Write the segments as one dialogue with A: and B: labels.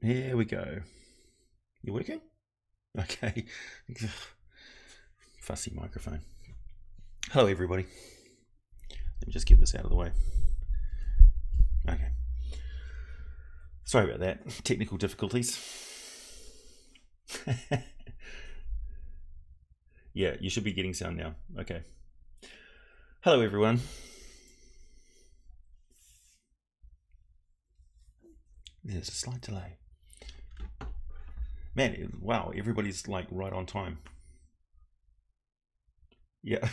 A: Here we go. You working? Okay. Fussy microphone. Hello, everybody. Let me just get this out of the way. Okay. Sorry about that. Technical difficulties. Yeah, you should be getting sound now. Okay. Hello, everyone. There's a slight delay. Man, wow, everybody's like right on time. Yeah.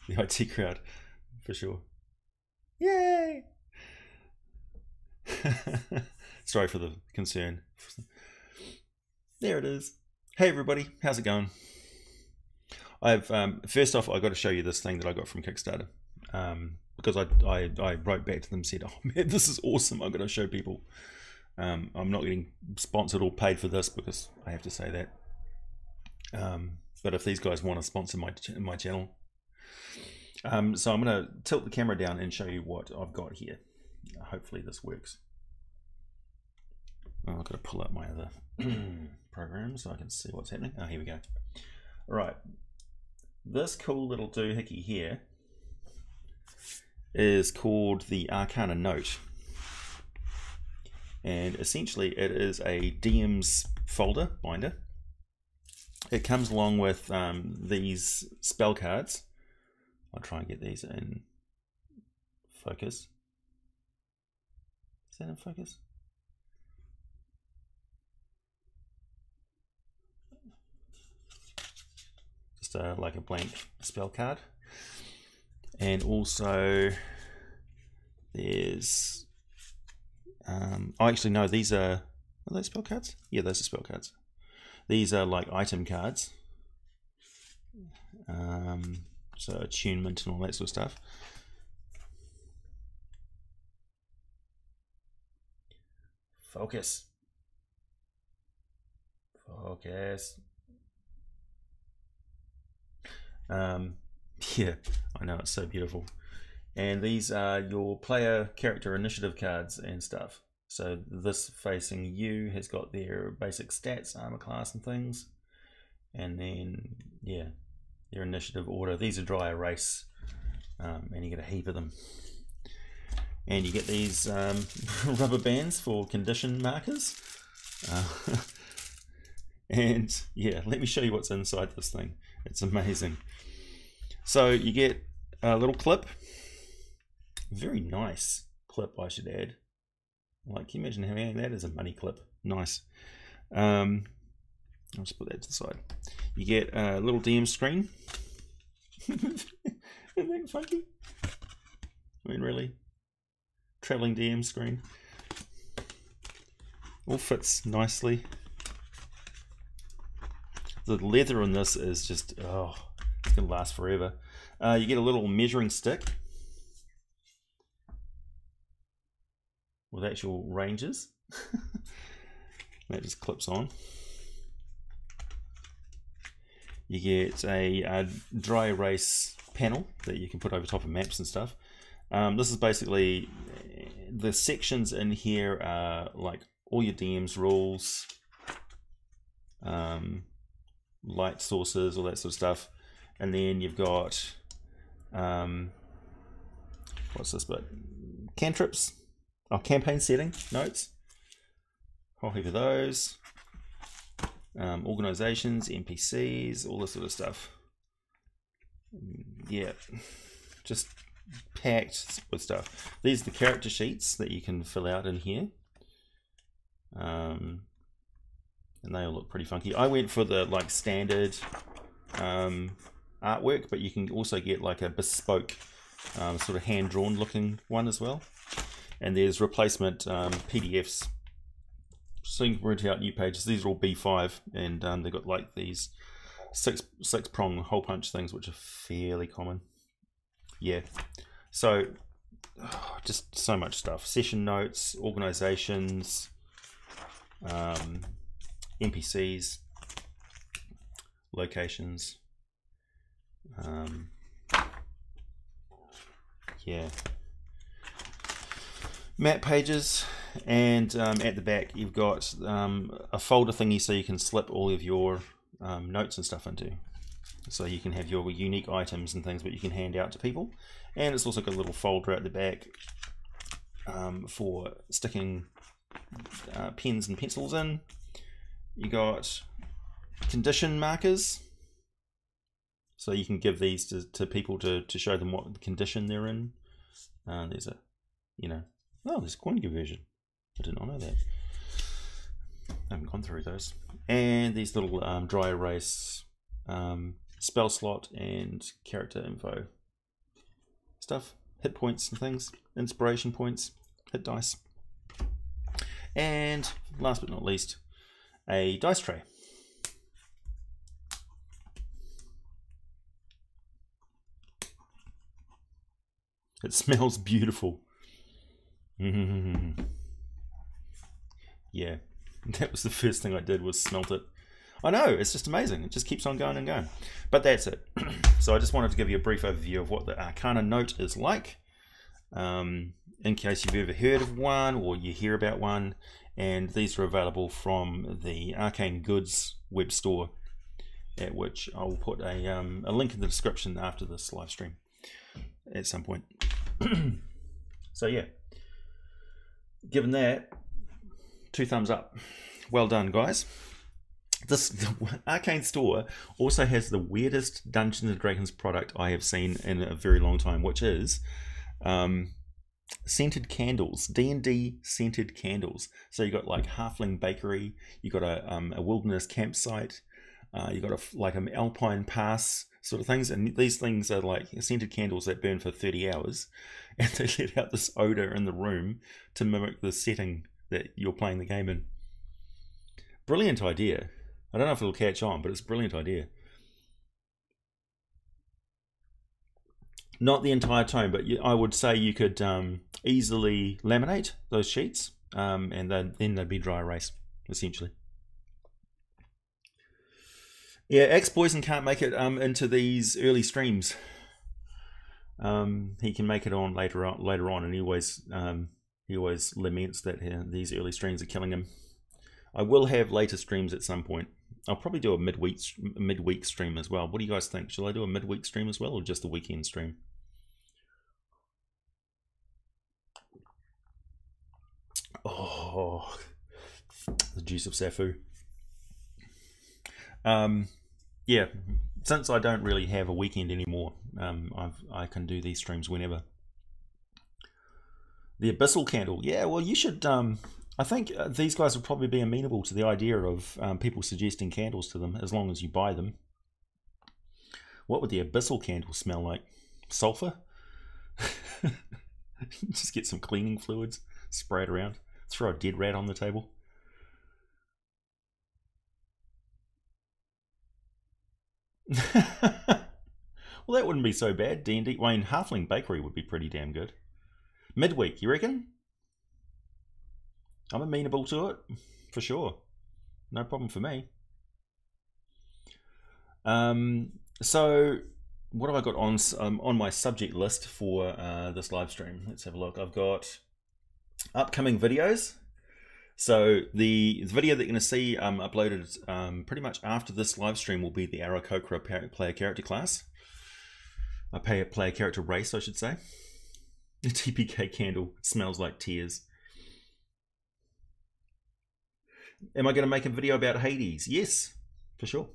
A: The IT crowd, for sure. Yay! Sorry for the concern. There it is. Hey everybody, how's it going? I've first off, I got to show you this thing that I got from Kickstarter, because I wrote back to them and said, oh man, this is awesome. I'm going to show people. I'm not getting sponsored or paid for this because I have to say that. But if these guys want to sponsor my channel, so I'm going to tilt the camera down and show you what I've got here. Hopefully this works. Oh, I've got to pull up my other program so I can see what's happening. Oh, here we go. All right. This cool little doohickey here is called the Arcana Note. And essentially it is a DM's folder binder. It comes along with these spell cards. I'll try and get these in focus. Is that in focus? Just like a blank spell card. And also there's oh, actually no, these are those spell cards? Yeah, those are spell cards. These are like item cards. So attunement and all that sort of stuff. Focus. Focus. Yeah, I know, it's so beautiful. And these are your player character initiative cards and stuff. So this facing you has got their basic stats, armor class and things. And then, yeah, their initiative order. These are dry erase, and you get a heap of them. And you get these rubber bands for condition markers. And yeah, let me show you what's inside this thing. It's amazing. So you get a little clip. Very nice clip, I should add. Like, can you imagine having that as a money clip? Nice. I'll just put that to the side. You get a little DM screen. Isn't that funky? I mean, really? Traveling DM screen. All fits nicely. The leather on this is just, oh, it's going to last forever. You get a little measuring stick with actual ranges. That just clips on. You get a dry erase panel that you can put over top of maps and stuff. This is basically, the sections in here are like all your DM's rules, light sources, all that sort of stuff. And then you've got, what's this bit? Cantrips. Oh, campaign setting notes. Whole heap of those. Organizations, NPCs, all this sort of stuff. Yeah, just packed with stuff. These are the character sheets that you can fill out in here. And they all look pretty funky. I went for the like standard artwork, but you can also get like a bespoke sort of hand-drawn looking one as well. And there's replacement PDFs, so you can print out new pages. These are all B5, and they've got like these six prong hole punch things, which are fairly common. Yeah, so just so much stuff. Session notes, organizations, NPCs, locations. Yeah. map pages, and at the back you've got a folder thingy so you can slip all of your notes and stuff into. So you can have your unique items and things that you can hand out to people. And it's also got a little folder at the back for sticking pens and pencils in. You got condition markers, so you can give these to people to show them what condition they're in. There's a, there's a coin conversion. I did not know that. I haven't gone through those. And these little dry erase spell slot and character info stuff, hit points and things, inspiration points, hit dice, and last but not least, a dice tray. It smells beautiful. Yeah, that was the first thing I did, was smelt it. I know, it's just amazing. It just keeps on going and going. But that's it. So I just wanted to give you a brief overview of what the Arcana Note is like, in case you've ever heard of one or you hear about one. And these are available from the Arcane Goods web store, at which I will put a link in the description after this live stream at some point. So yeah, given that, 2 thumbs up. Well done, guys. The Arcane store also has the weirdest Dungeons and Dragons product I have seen in a very long time, which is scented candles, D&D scented candles. So you got like Halfling bakery, you got a wilderness campsite, you got like an alpine pass sort of things, and these things are like scented candles that burn for 30 hours, and they let out this odor in the room to mimic the setting that you're playing the game in. Brilliant idea. I don't know if it'll catch on, but it's a brilliant idea. Not the entire tome, but I would say you could easily laminate those sheets, and then they'd be dry erase, essentially. Yeah, Ex-Poison can't make it into these early streams. He can make it on later on, and he always laments that these early streams are killing him. I will have later streams at some point. I'll probably do a midweek stream as well. What do you guys think? Shall I do a midweek stream as well, or just the weekend stream? Oh, the juice of Sapho. Yeah, since I don't really have a weekend anymore, I can do these streams whenever. The Abyssal Candle. Yeah, well, you should... I think these guys will probably be amenable to the idea of people suggesting candles to them, as long as you buy them. What would the Abyssal Candle smell like? Sulfur? Just get some cleaning fluids, spray it around, throw a dead rat on the table. Well, that wouldn't be so bad. D&D, I mean, Halfling Bakery would be pretty damn good. Midweek, you reckon? I'm amenable to it, for sure. No problem for me. So, what have I got on my subject list for this live stream? Let's have a look. I've got upcoming videos. So the video that you're going to see uploaded pretty much after this live stream will be the Aarakocra player character class. A player character race, I should say. The TPK candle smells like tears. Am I going to make a video about Hades? Yes, for sure.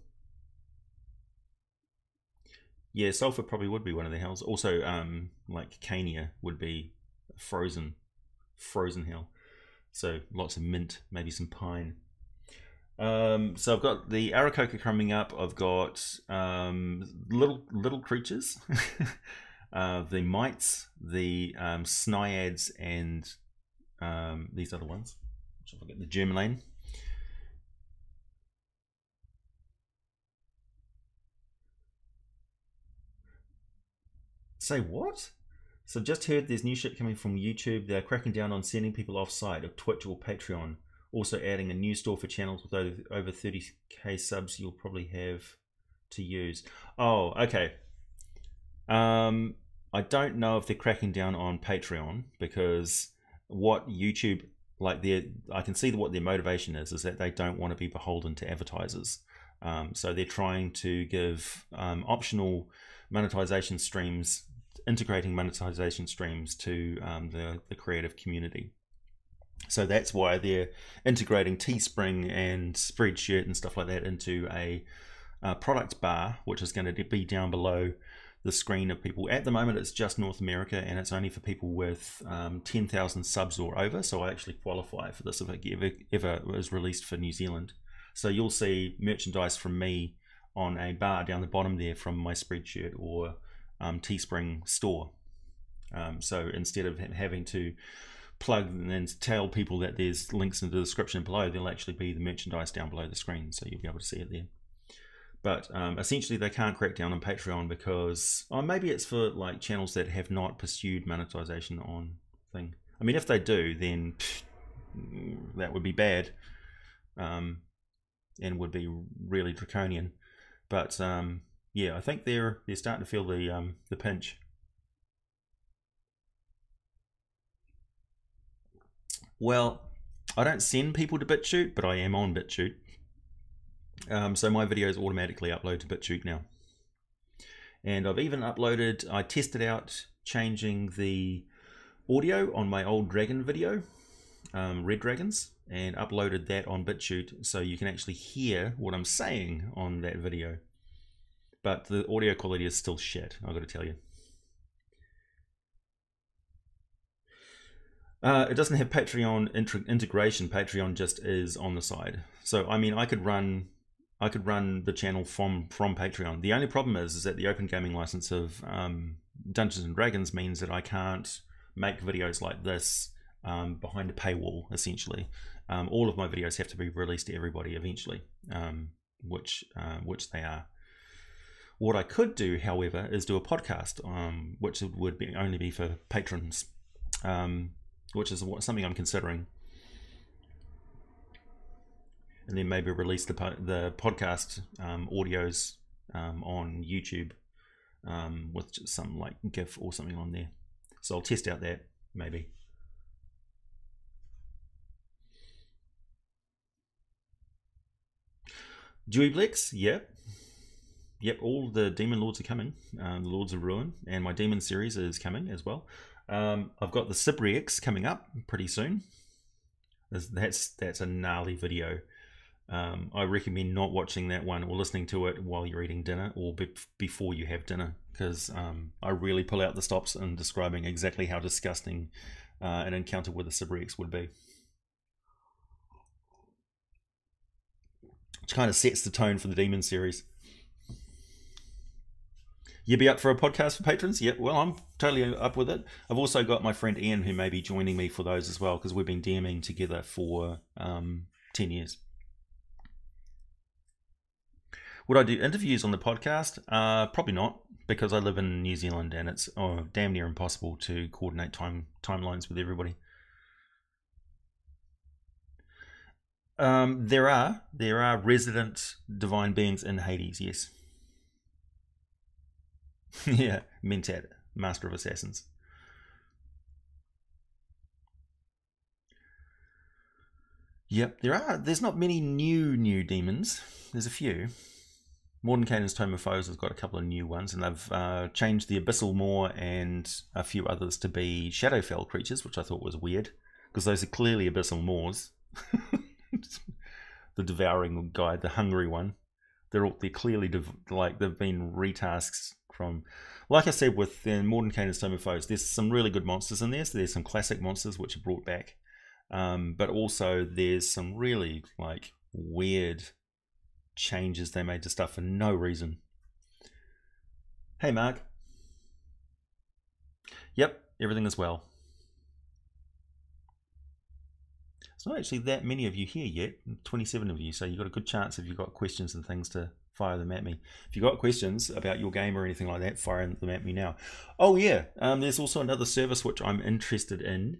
A: Yeah, sulfur probably would be one of the hells. Also, like Cania would be frozen hell. So lots of mint, maybe some pine. So I've got the Aarakocra coming up. I've got little creatures, the mites, the snaiads, and these other ones. Which I forget, the Germaline. Say what? So just heard there's new shit coming from YouTube. They're cracking down on sending people off site of Twitch or Patreon. Also adding a new store for channels with over 30k subs you'll probably have to use. Oh, okay. I don't know if they're cracking down on Patreon, because what YouTube, like I can see what their motivation is that they don't want to be beholden to advertisers. So they're trying to give optional monetization streams, integrating monetization streams to the creative community. So that's why they're integrating Teespring and Spreadshirt and stuff like that into a product bar, which is going to be down below the screen of people. At the moment, it's just North America, and it's only for people with 10,000 subs or over. So I actually qualify for this if it ever is released for New Zealand. So you'll see merchandise from me on a bar down the bottom there from my Spreadshirt or Teespring store. So instead of having to plug and then tell people that there's links in the description below, there'll actually be the merchandise down below the screen, so you'll be able to see it there. But essentially they can't crack down on Patreon because maybe it's for like channels that have not pursued monetization on thing. I mean, if they do, then that would be bad, and would be really draconian. But yeah, I think they're starting to feel the pinch. Well, I don't send people to BitChute, but I am on BitChute. So my videos automatically upload to BitChute now. And I've even uploaded, I tested out changing the audio on my old dragon video, Red Dragons, and uploaded that on BitChute so you can actually hear what I'm saying on that video. But the audio quality is still shit, I've got to tell you. It doesn't have Patreon integration. Patreon just is on the side. So I mean, I could run the channel from Patreon. The only problem is that the open gaming license of Dungeons and Dragons means that I can't make videos like this behind a paywall. Essentially, all of my videos have to be released to everybody eventually, which they are. What I could do, however, is do a podcast, which would only be for patrons. Which is something I'm considering, and then maybe release the podcast audios on YouTube with just some like GIF or something on there. So I'll test out that maybe. Deweyblix, yep. All the Demon Lords are coming. The Lords of Ruin, and my Demon series is coming as well. I've got the Cypriox coming up pretty soon. That's a gnarly video. I recommend not watching that one or listening to it while you're eating dinner or before you have dinner, because I really pull out the stops in describing exactly how disgusting an encounter with a Cypriox would be. Which kind of sets the tone for the Demon series. You be up for a podcast for patrons? Yep, well, I'm totally up with it. I've also got my friend Ian who may be joining me for those as well, because we've been DMing together for 10 years. Would I do interviews on the podcast? Probably not, because I live in New Zealand and it's damn near impossible to coordinate timelines with everybody. There are resident divine beings in Hades, yes. Yeah, Mentat, Master of Assassins. Yep, there's not many new demons. There's a few. Mordenkainen's Tome of Foes has got a couple of new ones, and they've changed the Abyssal Maw and a few others to be Shadowfell creatures, which I thought was weird, because those are clearly Abyssal Maws. The Devouring guy, the hungry one. They're clearly like they've been retasks from, like I said with Mordenkainen's Tome of Foes, there's some really good monsters in there. So there's some classic monsters which are brought back, but also there's some really like weird changes they made to stuff for no reason. Hey Mark. Yep, everything is well. It's not actually that many of you here yet, 27 of you, so you've got a good chance if you've got questions and things to fire them at me. If you've got questions about your game or anything like that, fire them at me now. Oh yeah, there's also another service which I'm interested in,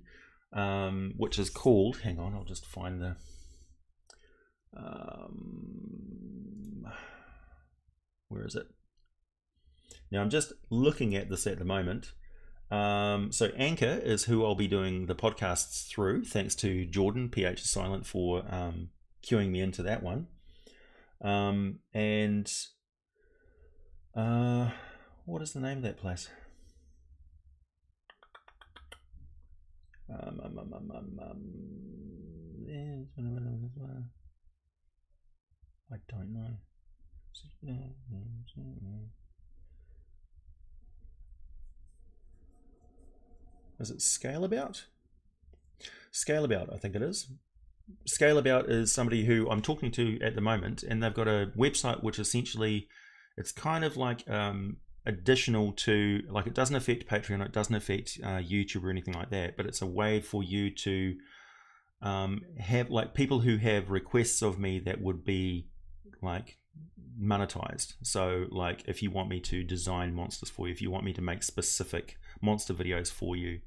A: which is called, hang on, I'll just find the, where is it? Now I'm just looking at this at the moment. So Anchor is who I'll be doing the podcasts through, thanks to Jordan, PH is silent, for queuing me into that one. What is the name of that place? I don't know. Is it Scaleabout? Scaleabout, I think it is. Scaleabout is somebody who I'm talking to at the moment, and they've got a website which essentially, it's kind of like additional to, like, it doesn't affect Patreon, it doesn't affect YouTube or anything like that, but it's a way for you to have, like, people who have requests of me that would be like monetized. So like if you want me to design monsters for you, if you want me to make specific monster videos for you,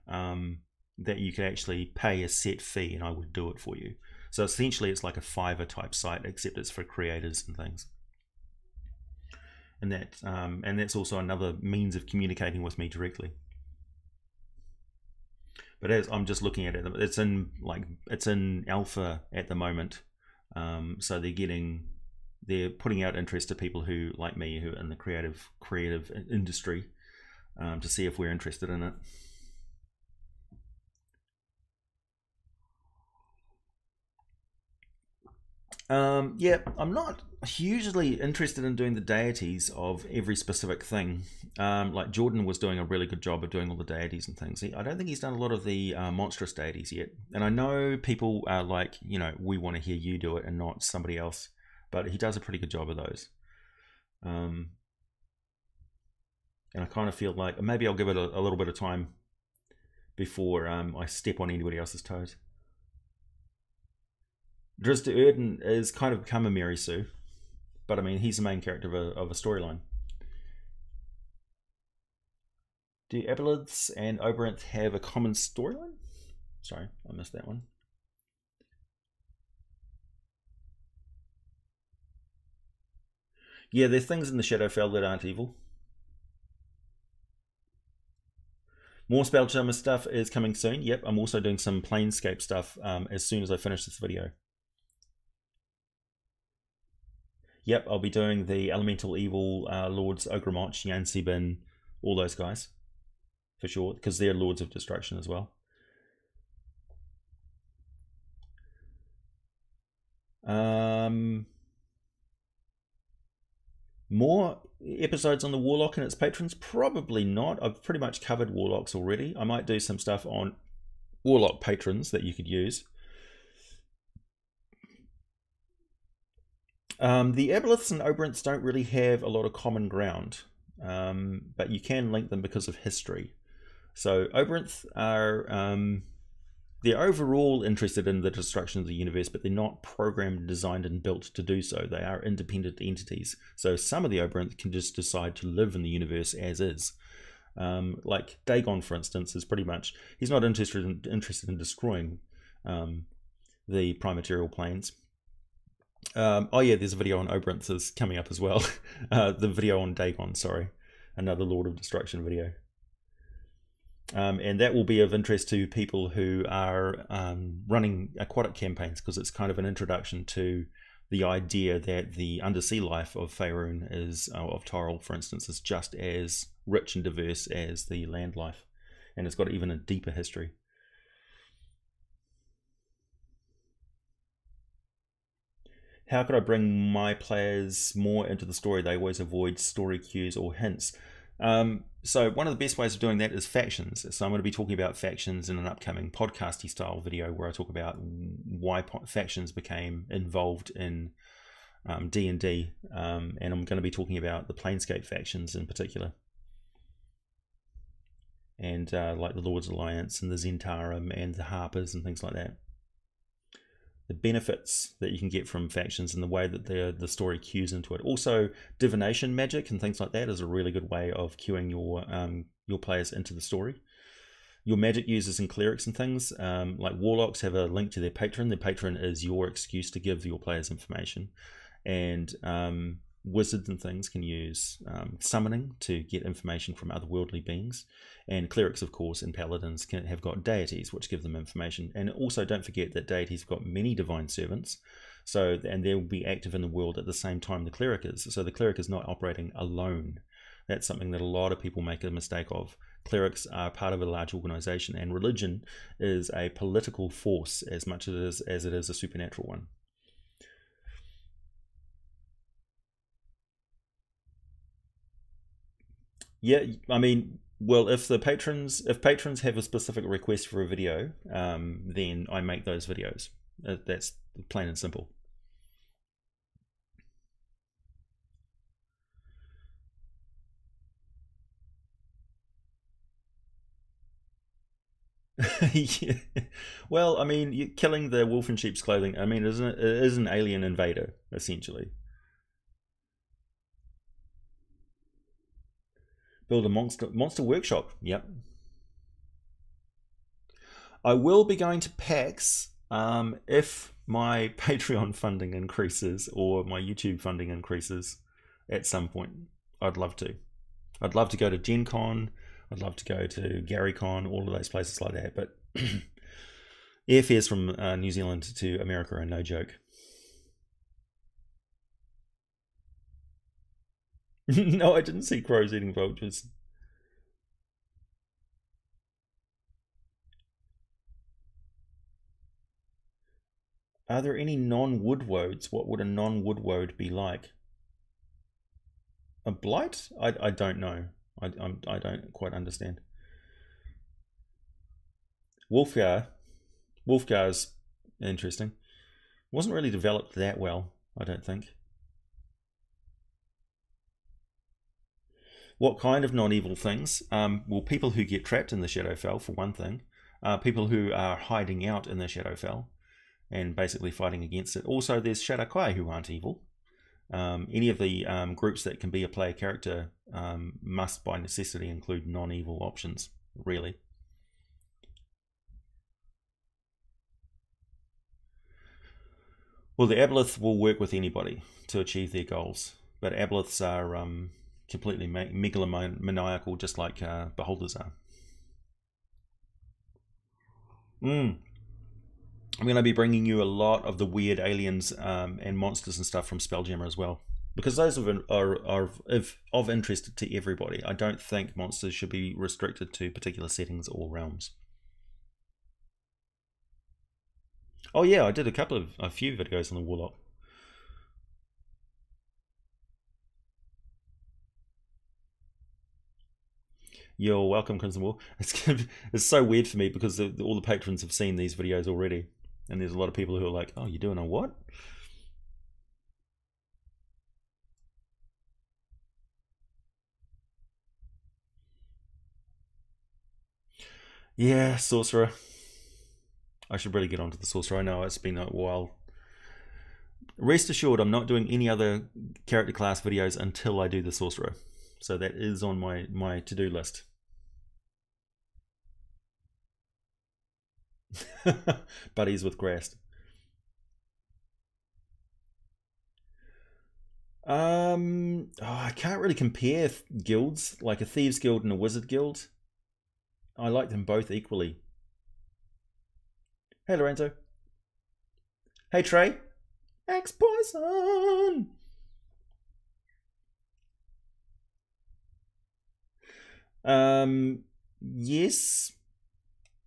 A: that you could actually pay a set fee and I would do it for you. So essentially it's like a Fiverr type site, except it's for creators and things. And that's also another means of communicating with me directly. But as I'm just looking at it, it's in alpha at the moment. So they're putting out interest to people who, like me, who are in the creative industry, to see if we're interested in it. Yeah, I'm not hugely interested in doing the deities of every specific thing. Like Jordan was doing a really good job of doing all the deities and things. I don't think he's done a lot of the monstrous deities yet. And I know people are like, you know, we want to hear you do it and not somebody else. But he does a pretty good job of those. And I kind of feel like maybe I'll give it a little bit of time before I step on anybody else's toes. Drizzt Do'Urden is kind of become a Mary Sue, but I mean, he's the main character of a storyline. Do Aboliths and Oberonth have a common storyline? Sorry, I missed that one. Yeah, there's things in the Shadowfell that aren't evil. More Spelljammer stuff is coming soon. Yep, I'm also doing some Planescape stuff as soon as I finish this video. Yep, I'll be doing the Elemental Evil Lords, Ogremont, Yansibin, all those guys. For sure, because they're Lords of Destruction as well. More episodes on the Warlock and its patrons? Probably not. I've pretty much covered Warlocks already. I might do some stuff on Warlock patrons that you could use. The Aboliths and Oberonths don't really have a lot of common ground, but you can link them because of history. So Oberonth are they're overall interested in the destruction of the universe, but they're not programmed, designed, and built to do so. They are independent entities. So some of the Oberonth can just decide to live in the universe as is. Like Dagon, for instance, is pretty much, he's not interested in destroying the prime-material planes. Oh yeah, there's a video on Oberonth is coming up as well. The video on Dagon, sorry. Another Lord of Destruction video. And that will be of interest to people who are running aquatic campaigns, because it's kind of an introduction to the idea that the undersea life of Faerun is, of Toril, for instance, is just as rich and diverse as the land life, and it's got even a deeper history. How could I bring my players more into the story? They always avoid story cues or hints. So one of the best ways of doing that is factions. So I'm going to be talking about factions in an upcoming podcasty style video where I talk about why factions became involved in D&D, and I'm going to be talking about the Planescape factions in particular, and like the Lord's Alliance and the Zentarum and the Harpers and things like that. The benefits that you can get from factions and the way that the story cues into it. Also, divination magic and things like that is a really good way of cueing your players into the story. Your magic users and clerics and things, like warlocks, have a link to their patron. Their patron is your excuse to give your players information. And wizards and things can use summoning to get information from otherworldly beings, and clerics, of course, and paladins have got deities which give them information. And also, don't forget that deities have got many divine servants, and they'll be active in the world at the same time the cleric is. So the cleric is not operating alone. That's something that a lot of people make a mistake of. Clerics are part of a large organization, and religion is a political force as much as it is a supernatural one. Yeah, I mean, well, if patrons have a specific request for a video, then I make those videos. That's plain and simple. Yeah. Well, I mean, killing the wolf in sheep's clothing, I mean, it is an alien invader, essentially. Build a monster workshop. Yep. I will be going to PAX if my Patreon funding increases or my YouTube funding increases at some point. I'd love to. I'd love to go to Gen Con. I'd love to go to GaryCon, all of those places like that. But airfares from New Zealand to America are no joke. No, I didn't see crows eating vultures. Are there any non-woodwoads? What would a non-woodwoad be like? A blight? I don't know. I don't quite understand. Wolfgar's interesting. Wasn't really developed that well, I don't think. What kind of non-evil things? Well, people who get trapped in the Shadowfell, for one thing. People who are hiding out in the Shadowfell and basically fighting against it. Also, there's Shadowkai who aren't evil. Any of the groups that can be a player character must by necessity include non-evil options, really. Well, the Aboleth will work with anybody to achieve their goals, but Aboleths are completely megalomaniacal, just like Beholders are. I'm going to be bringing you a lot of the weird aliens and monsters and stuff from Spelljammer as well, because those are of interest to everybody. I don't think monsters should be restricted to particular settings or realms. Oh yeah, I did a few videos on the Warlock. You're welcome, Crimson War. It's so weird for me because all the patrons have seen these videos already, and there's a lot of people who are like, "Oh, you're doing a what?" Yeah, Sorcerer. I should really get onto the Sorcerer. I know it's been a while. Rest assured, I'm not doing any other character class videos until I do the Sorcerer. So that is on my to-do list. Buddies with Grast. I can't really compare guilds, like a Thieves Guild and a Wizard Guild. I like them both equally. Hey, Lorenzo. Hey, Trey. X Poison. Yes.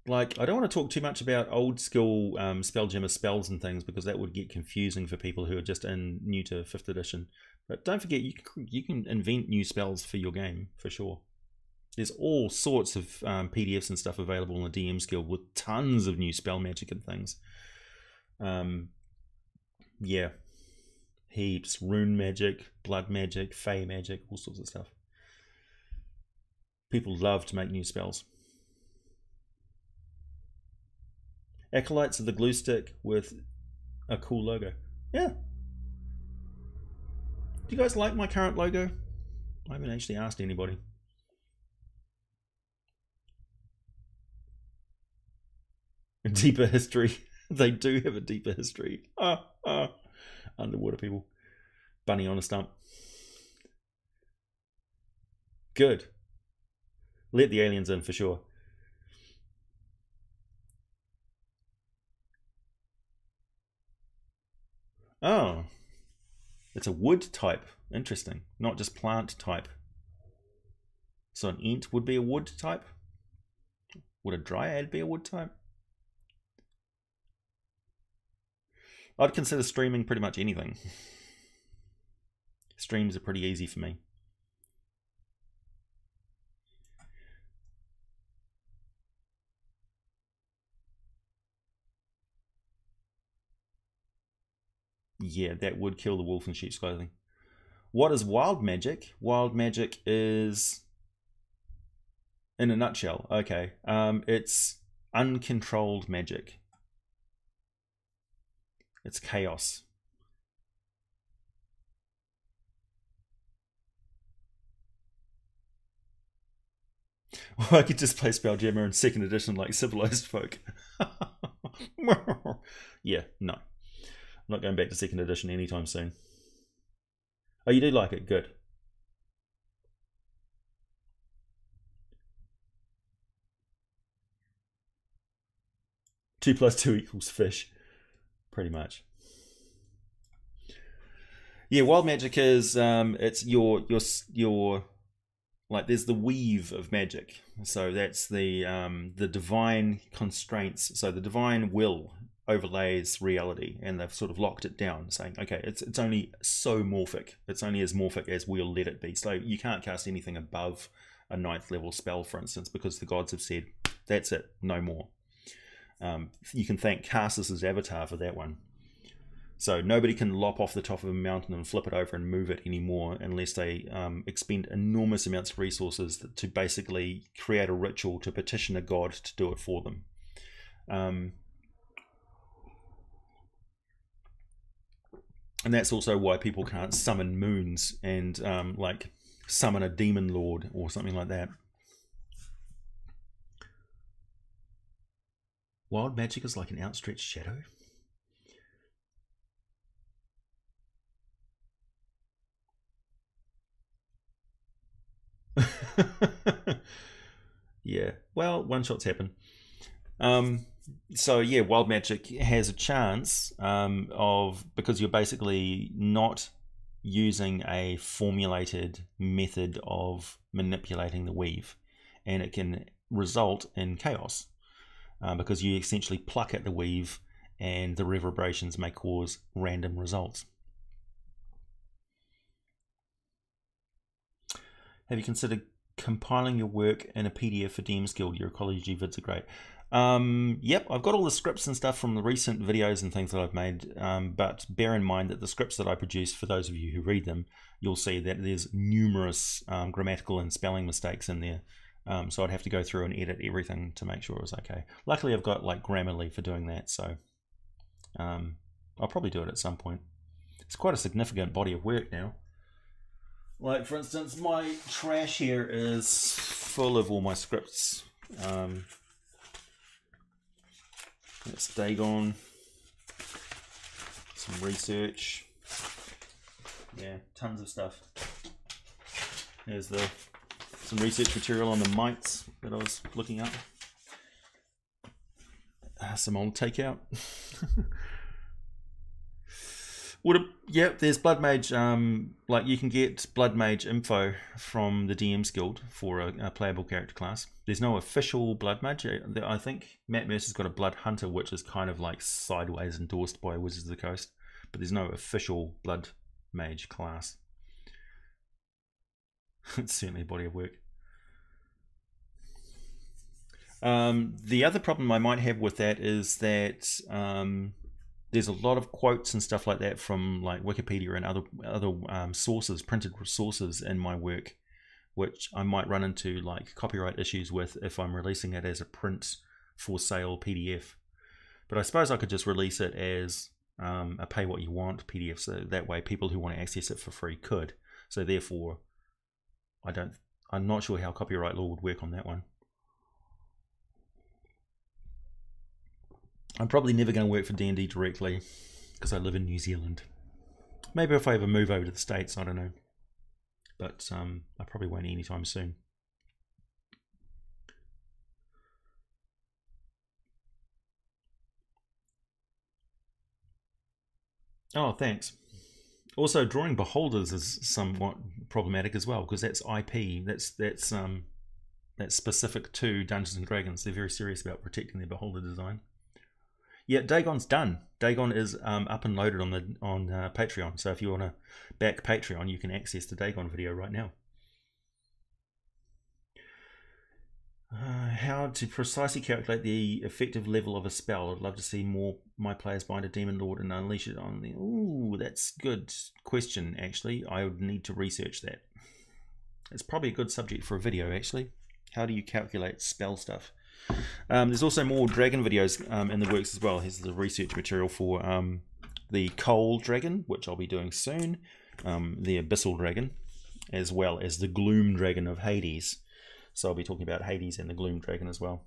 A: Like, I don't want to talk too much about old school Spelljammer spells and things because that would get confusing for people who are just new to 5th edition. But don't forget, you can invent new spells for your game, for sure. There's all sorts of PDFs and stuff available in the DM's Guild with tons of new spell magic and things. Yeah. Heaps. Rune magic, blood magic, fey magic, all sorts of stuff. People love to make new spells. Acolytes are the glue stick with a cool logo. Yeah. Do you guys like my current logo? I haven't actually asked anybody. A deeper history. They do have a deeper history. Underwater people. Bunny on a stump. Good. Let the aliens in for sure. Oh. It's a wood type. Interesting. Not just plant type. So an ent would be a wood type? Would a dryad be a wood type? I'd consider streaming pretty much anything. Streams are pretty easy for me. Yeah, that would kill the wolf in sheep's clothing. What is wild magic? Wild magic is, in a nutshell, okay, it's uncontrolled magic. It's chaos. I could just play Spelljammer in 2nd edition like civilized folk. Yeah, no. I'm not going back to 2nd edition anytime soon. Oh, you do like it? Good. Two plus two equals fish. Pretty much. Yeah, wild magic is it's your like there's the weave of magic. So that's the divine constraints. So the divine will overlays reality, and they've sort of locked it down, saying, okay, it's only so morphic. It's only as morphic as we'll let it be. So you can't cast anything above a 9th level spell, for instance, because the gods have said, that's it, no more. You can thank Cassus's avatar for that one. So nobody can lop off the top of a mountain and flip it over and move it anymore unless they expend enormous amounts of resources to basically create a ritual to petition a god to do it for them. And that's also why people can't summon moons and like summon a demon lord or something like that. Wild magic is like an outstretched shadow. Yeah, well, one shots happen. So yeah, wild magic has a chance of, because you're basically not using a formulated method of manipulating the weave, and it can result in chaos because you essentially pluck at the weave and the reverberations may cause random results. Have you considered compiling your work in a PDF for DM's Guild? Your ecology vids are great. Yep, I've got all the scripts and stuff from the recent videos and things that I've made, but bear in mind that the scripts that I produced, for those of you who read them, you'll see that there's numerous grammatical and spelling mistakes in there. So I'd have to go through and edit everything to make sure it was okay. Luckily I've got like Grammarly for doing that, so I'll probably do it at some point. It's quite a significant body of work now. Like, for instance, my trash here is full of all my scripts. It's Dagon, some research, yeah, tons of stuff. There's some research material on the mites that I was looking up. Some old takeout. Yeah, there's Blood Mage. Like you can get Blood Mage info from the DM's Guild for a playable character class. There's no official Blood Mage. I think Matt Mercer's got a Blood Hunter, which is kind of like sideways endorsed by Wizards of the Coast, but there's no official Blood Mage class. It's certainly a body of work. The other problem I might have with that is that there's a lot of quotes and stuff like that from like Wikipedia and other sources, printed sources in my work, which I might run into like copyright issues with if I'm releasing it as a print for sale PDF. But I suppose I could just release it as a pay what you want PDF, so that way people who want to access it for free could. So therefore, I'm not sure how copyright law would work on that one. I'm probably never going to work for D&D directly because I live in New Zealand. Maybe if I ever move over to the States, I don't know. but I probably won't anytime soon. Oh, thanks. Also, drawing beholders is somewhat problematic as well, because that's IP. That's specific to Dungeons and Dragons. They're very serious about protecting their beholder design. Yeah, Dagon's done. Dagon is up and loaded on Patreon. So if you want to back Patreon, you can access the Dagon video right now. How to precisely calculate the effective level of a spell. I'd love to see more my players bind a demon lord and unleash it on the... Ooh, that's a good question, actually. I would need to research that. It's probably a good subject for a video, actually. How do you calculate spell stuff? There's also more dragon videos in the works as well. Here's the research material for the Coal Dragon, which I'll be doing soon, the Abyssal Dragon, as well as the Gloom Dragon of Hades. So I'll be talking about Hades and the Gloom Dragon as well.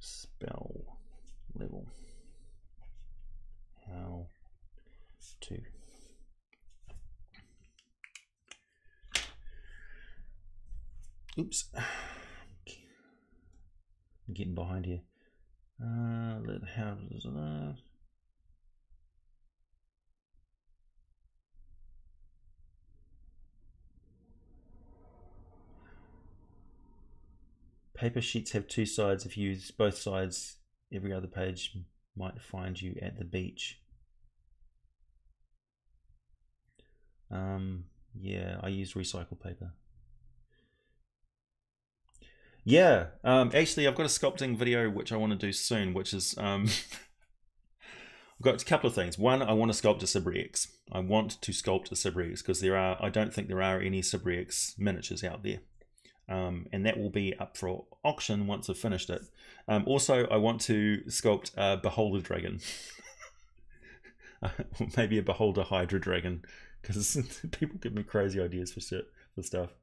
A: Spell level. How to... Oops. I'm getting behind here. How does it... Paper sheets have two sides. If you use both sides, every other page might find you at the beach. Yeah, I use recycled paper. Yeah, actually I've got a sculpting video which I want to do soon, which is I've got a couple of things. One, I want to sculpt a Cybriex. I want to sculpt a Cybriex because I don't think there are any Cybriex miniatures out there. And that will be up for auction once I've finished it. Also, I want to sculpt a Beholder Dragon. Maybe a Beholder Hydra Dragon, because people give me crazy ideas for stuff.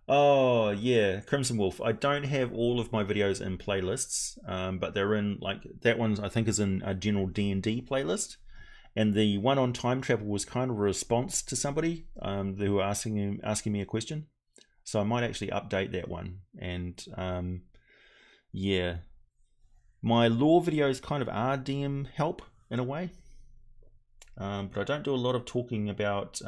A: Oh yeah, Crimson Wolf. I don't have all of my videos in playlists, but they're in, like, that one I think is in a general D&D playlist. And the one on time travel was kind of a response to somebody who were asking me a question. So I might actually update that one. And yeah, my lore videos kind of are DM help in a way. But I don't do a lot of talking about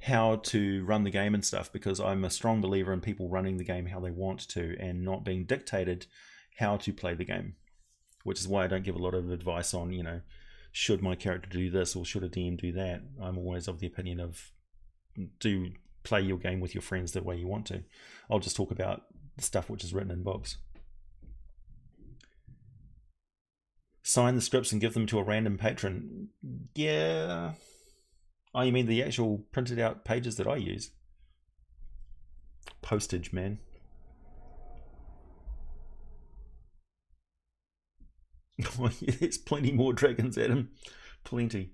A: how to run the game and stuff, because I'm a strong believer in people running the game how they want to and not being dictated how to play the game. Which is why I don't give a lot of advice on, you know, should my character do this or should a DM do that. I'm always of the opinion of, do play your game with your friends the way you want to. I'll just talk about the stuff which is written in books. Sign the scripts and give them to a random patron. Yeah. Oh, you mean the actual printed out pages that I use? Postage, man. Oh, yeah, there's plenty more dragons, Adam. Plenty.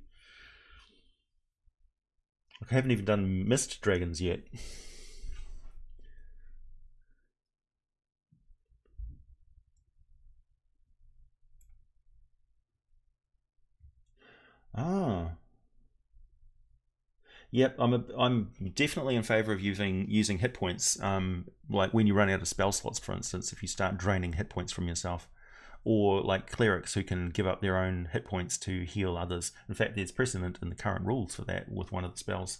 A: I haven't even done mist dragons yet. Ah. Yep, I'm definitely in favor of using hit points. Like when you run out of spell slots, for instance, if you start draining hit points from yourself. Or like clerics who can give up their own hit points to heal others. In fact, there's precedent in the current rules for that with one of the spells.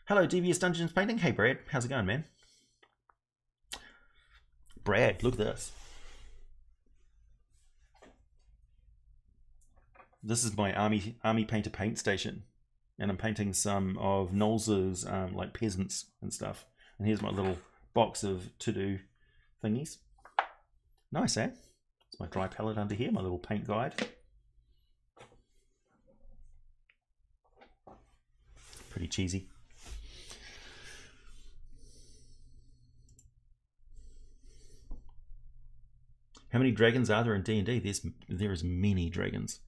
A: Hello, Devious Dungeons Painting. Hey, Brad. How's it going, man? Brad, look at this. This is my army painter paint station. And I'm painting some of Knowles's like peasants and stuff. And here's my little box of to-do thingies. Nice, eh? It's my dry palette under here, my little paint guide. Pretty cheesy. How many dragons are there in D&D? There is many dragons.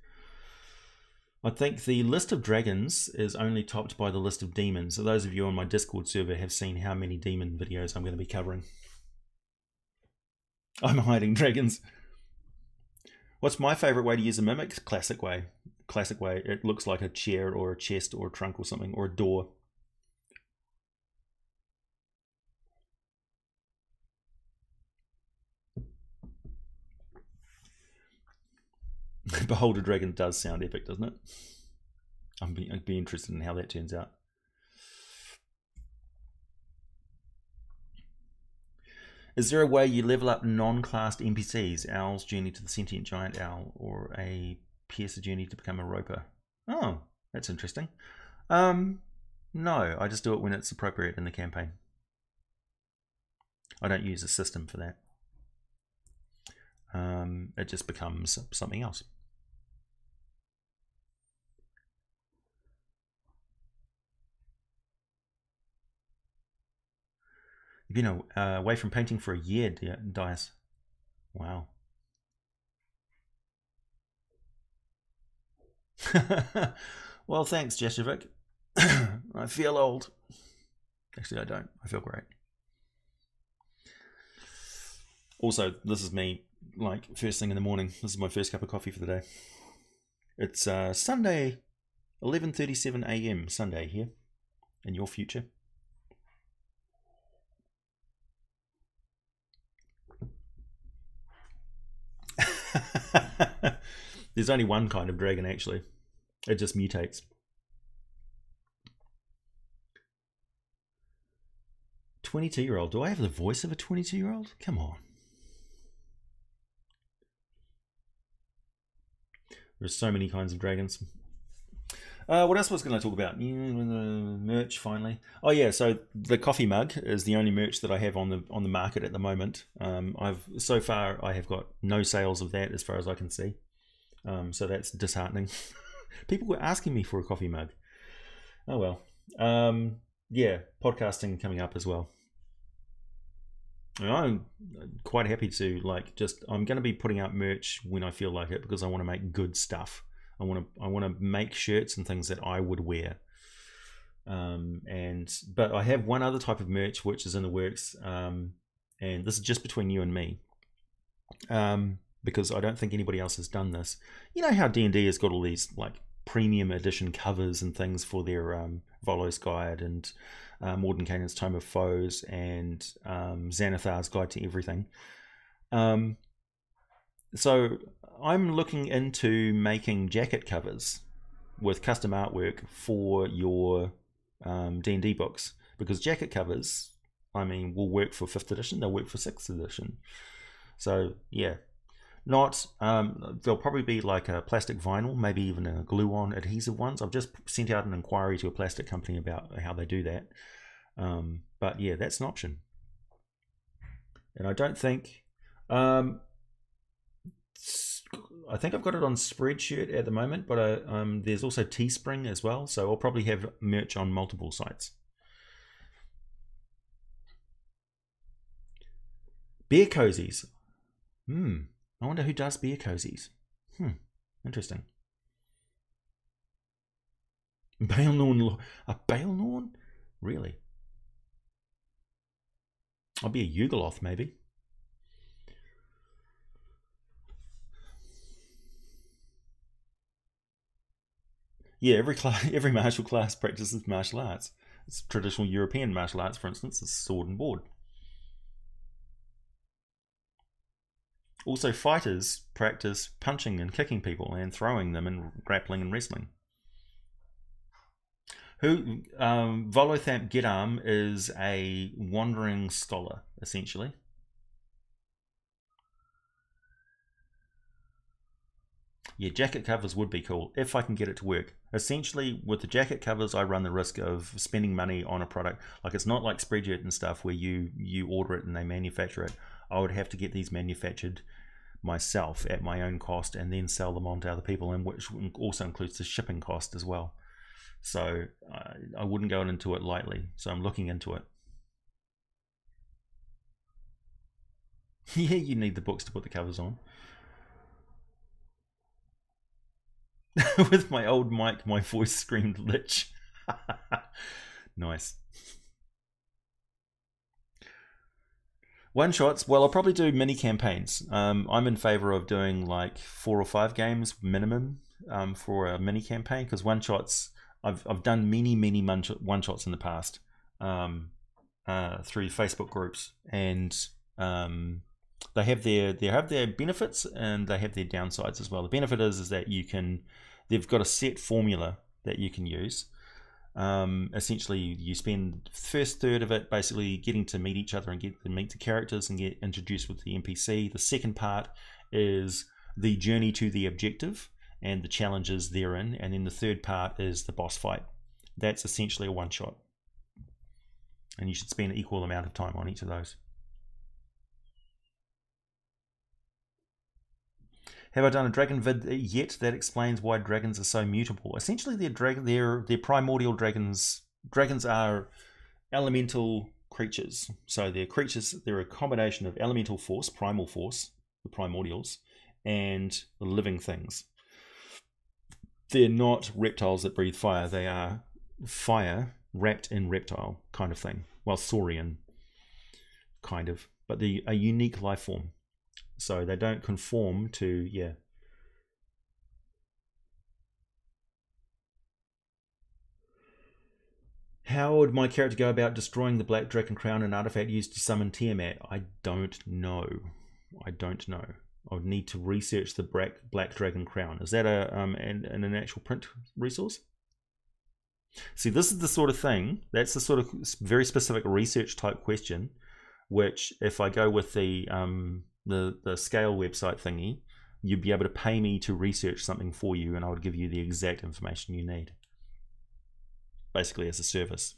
A: I think the list of dragons is only topped by the list of demons. So those of you on my Discord server have seen how many demon videos I'm going to be covering. I'm hiding dragons. What's my favorite way to use a mimic? Classic way. Classic way. It looks like a chair or a chest or a trunk or something, or a door. Behold a Dragon does sound epic, doesn't it? I'd be interested in how that turns out. Is there a way you level up non-classed NPCs? Owl's journey to the sentient giant owl, or a Piercer journey to become a roper? Oh, that's interesting. No, I just do it when it's appropriate in the campaign. I don't use a system for that. It just becomes something else. You've been away from painting for a year, Dias. Wow. Well, thanks, Jeshovic. I feel old. Actually, I don't. I feel great. Also, this is me, like, first thing in the morning. This is my first cup of coffee for the day. It's Sunday, 11:37 a.m. Sunday here in your future. There's only one kind of dragon, actually. It just mutates. "22-year-old. Do I have the voice of a 22-year-old? Come on. There's so many kinds of dragons. What else was going to talk about? Merch, finally. Oh yeah, so the coffee mug is the only merch that I have on the market at the moment. So far I have got no sales of that as far as I can see. So that's disheartening. People were asking me for a coffee mug. Oh well. Yeah, podcasting coming up as well. And I'm quite happy to I'm going to be putting out merch when I feel like it, because I want to make good stuff. I want to make shirts and things that I would wear. But I have one other type of merch which is in the works, and this is just between you and me, because I don't think anybody else has done this. You know how D&D has got all these like premium edition covers and things for their Volo's Guide and Mordenkainen's Tome of Foes and Xanathar's Guide to Everything. So I'm looking into making jacket covers with custom artwork for your D&D books, because jacket covers, I mean, will work for 5th edition, they'll work for 6th edition. So yeah, they'll probably be like a plastic vinyl, maybe even a glue-on adhesive ones. I've just sent out an inquiry to a plastic company about how they do that. But yeah, that's an option. And I don't think... I think I've got it on Spreadshirt at the moment, but there's also Teespring as well, so I'll probably have merch on multiple sites. Beer cozies. I wonder who does beer cozies. Interesting. Baelnorn, a Baelnorn? Really? I'll be a Yugoloth, maybe. Yeah, every martial class practices martial arts. It's traditional European martial arts, for instance, is sword and board. Also, fighters practice punching and kicking people and throwing them and grappling and wrestling. Volothamp Gedam is a wandering scholar, essentially. Yeah, jacket covers would be cool if I can get it to work. Essentially, with the jacket covers, I run the risk of spending money on a product. Like, it's not like Spreadshirt and stuff where you order it and they manufacture it. I would have to get these manufactured myself at my own cost and then sell them on to other people, and which also includes the shipping cost as well. So I wouldn't go into it lightly. So I'm looking into it. Yeah, you need the books to put the covers on. With my old mic, my voice screamed lich. Nice. One shots. Well, I'll probably do mini campaigns. I'm in favor of doing like 4 or 5 games minimum for a mini campaign, because one shots. I've done many one shots in the past through Facebook groups, and they have their benefits and they have their downsides as well. The benefit is that they've got a set formula that you can use. Essentially, you spend the first third of it basically getting to meet each other and get to meet the characters and get introduced with the NPC. The second part is the journey to the objective and the challenges therein, and then the third part is the boss fight. That's essentially a one shot, and you should spend an equal amount of time on each of those. Have I done a dragon vid yet that explains why dragons are so mutable? Essentially, they're primordial dragons. Dragons are elemental creatures. So they're a combination of elemental force, primal force, the primordials, and living things. They're not reptiles that breathe fire. They are fire wrapped in reptile kind of thing. Well, saurian kind of, but they're a unique life form. So they don't conform to, yeah. How would my character go about destroying the Black Dragon Crown, an artifact used to summon Tiamat? I don't know. I don't know. I would need to research the Black Dragon Crown. Is that an actual print resource? See, this is the sort of thing, that's the sort of very specific research type question, which if I go with the scale website thingy, you'd be able to pay me to research something for you, and I would give you the exact information you need, basically as a service.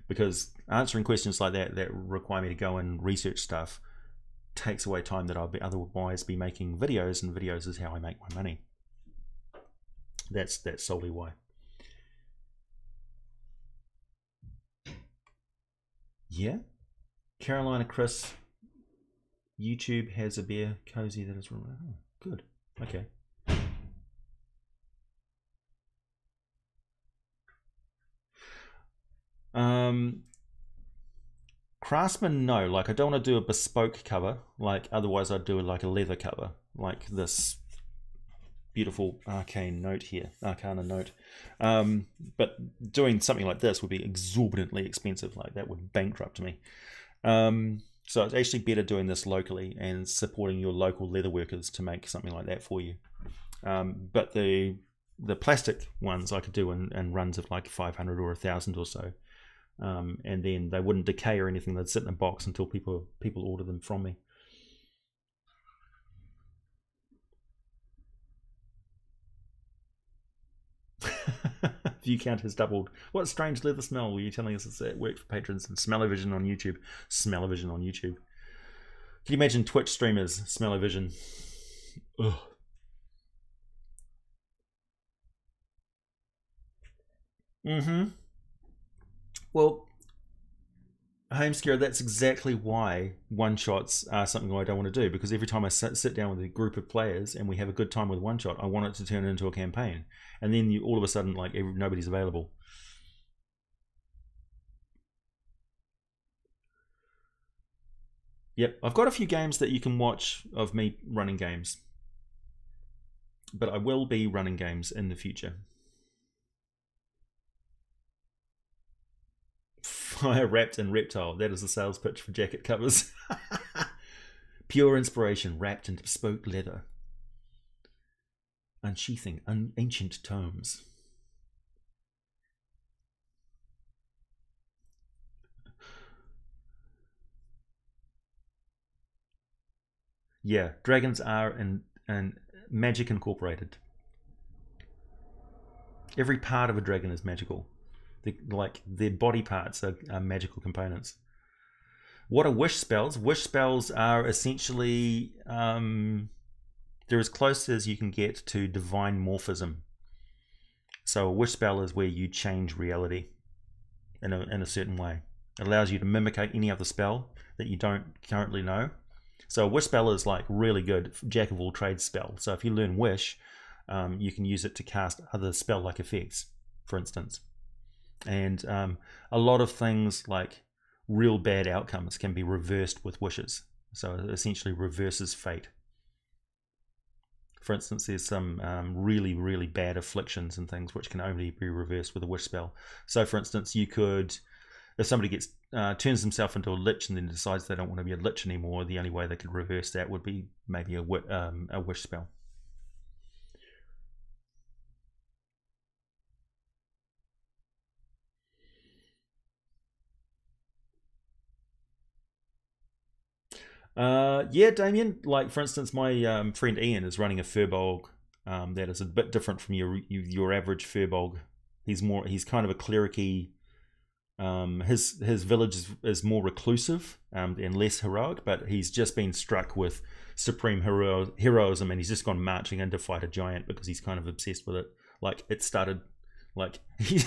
A: Because answering questions like that require me to go and research stuff takes away time that I'll otherwise be making videos, and videos is how I make my money. That's solely why. Yeah, Carolina Chris, YouTube has a bear cozy that is remote. Oh, good. Okay. Craftsman, no. Like, I don't want to do a bespoke cover. Like, otherwise I'd do like a leather cover, like this beautiful arcana note. But doing something like this would be exorbitantly expensive. Like, that would bankrupt me. So it's actually better doing this locally and supporting your local leather workers to make something like that for you. But the plastic ones I could do in runs of like 500 or 1,000 or so, and then they wouldn't decay or anything. They'd sit in a box until people order them from me. View count has doubled. What strange leather smell were you telling us it worked for patrons? And smell-o-vision on YouTube. Smell-o-vision on YouTube. Can you imagine Twitch streamers smell-o-vision? Ugh. Well, Homescare, that's exactly why one-shots are something I don't want to do, because every time I sit down with a group of players and we have a good time with one-shot, I want it to turn into a campaign. And then all of a sudden, like, nobody's available. Yep, I've got a few games that you can watch of me running games. But I will be running games in the future. Fire wrapped in reptile. That is the sales pitch for jacket covers. Pure inspiration wrapped in bespoke leather. Unsheathing ancient tomes. Yeah, dragons are in Magic Incorporated. Every part of a dragon is magical. Like, their body parts are magical components. What are wish spells? Wish spells are essentially they're as close as you can get to divine morphism. So a wish spell is where you change reality in a certain way. It allows you to mimic any other spell that you don't currently know. So a wish spell is like really good jack of all trades spell. So if you learn wish, you can use it to cast other spell-like effects, for instance. And a lot of things like real bad outcomes can be reversed with wishes. So it essentially reverses fate. For instance, there's some really, really bad afflictions and things which can only be reversed with a wish spell. So for instance, you could, if somebody gets turns themselves into a lich and then decides they don't want to be a lich anymore, the only way they could reverse that would be maybe a wish spell. Yeah, Damien. Like for instance, my friend Ian is running a Firbolg that is a bit different from your average Firbolg. He's kind of a clericy. His village is more reclusive and less heroic, but he's just been struck with supreme heroism, and he's just gone marching in to fight a giant because he's kind of obsessed with it. Like it started, like he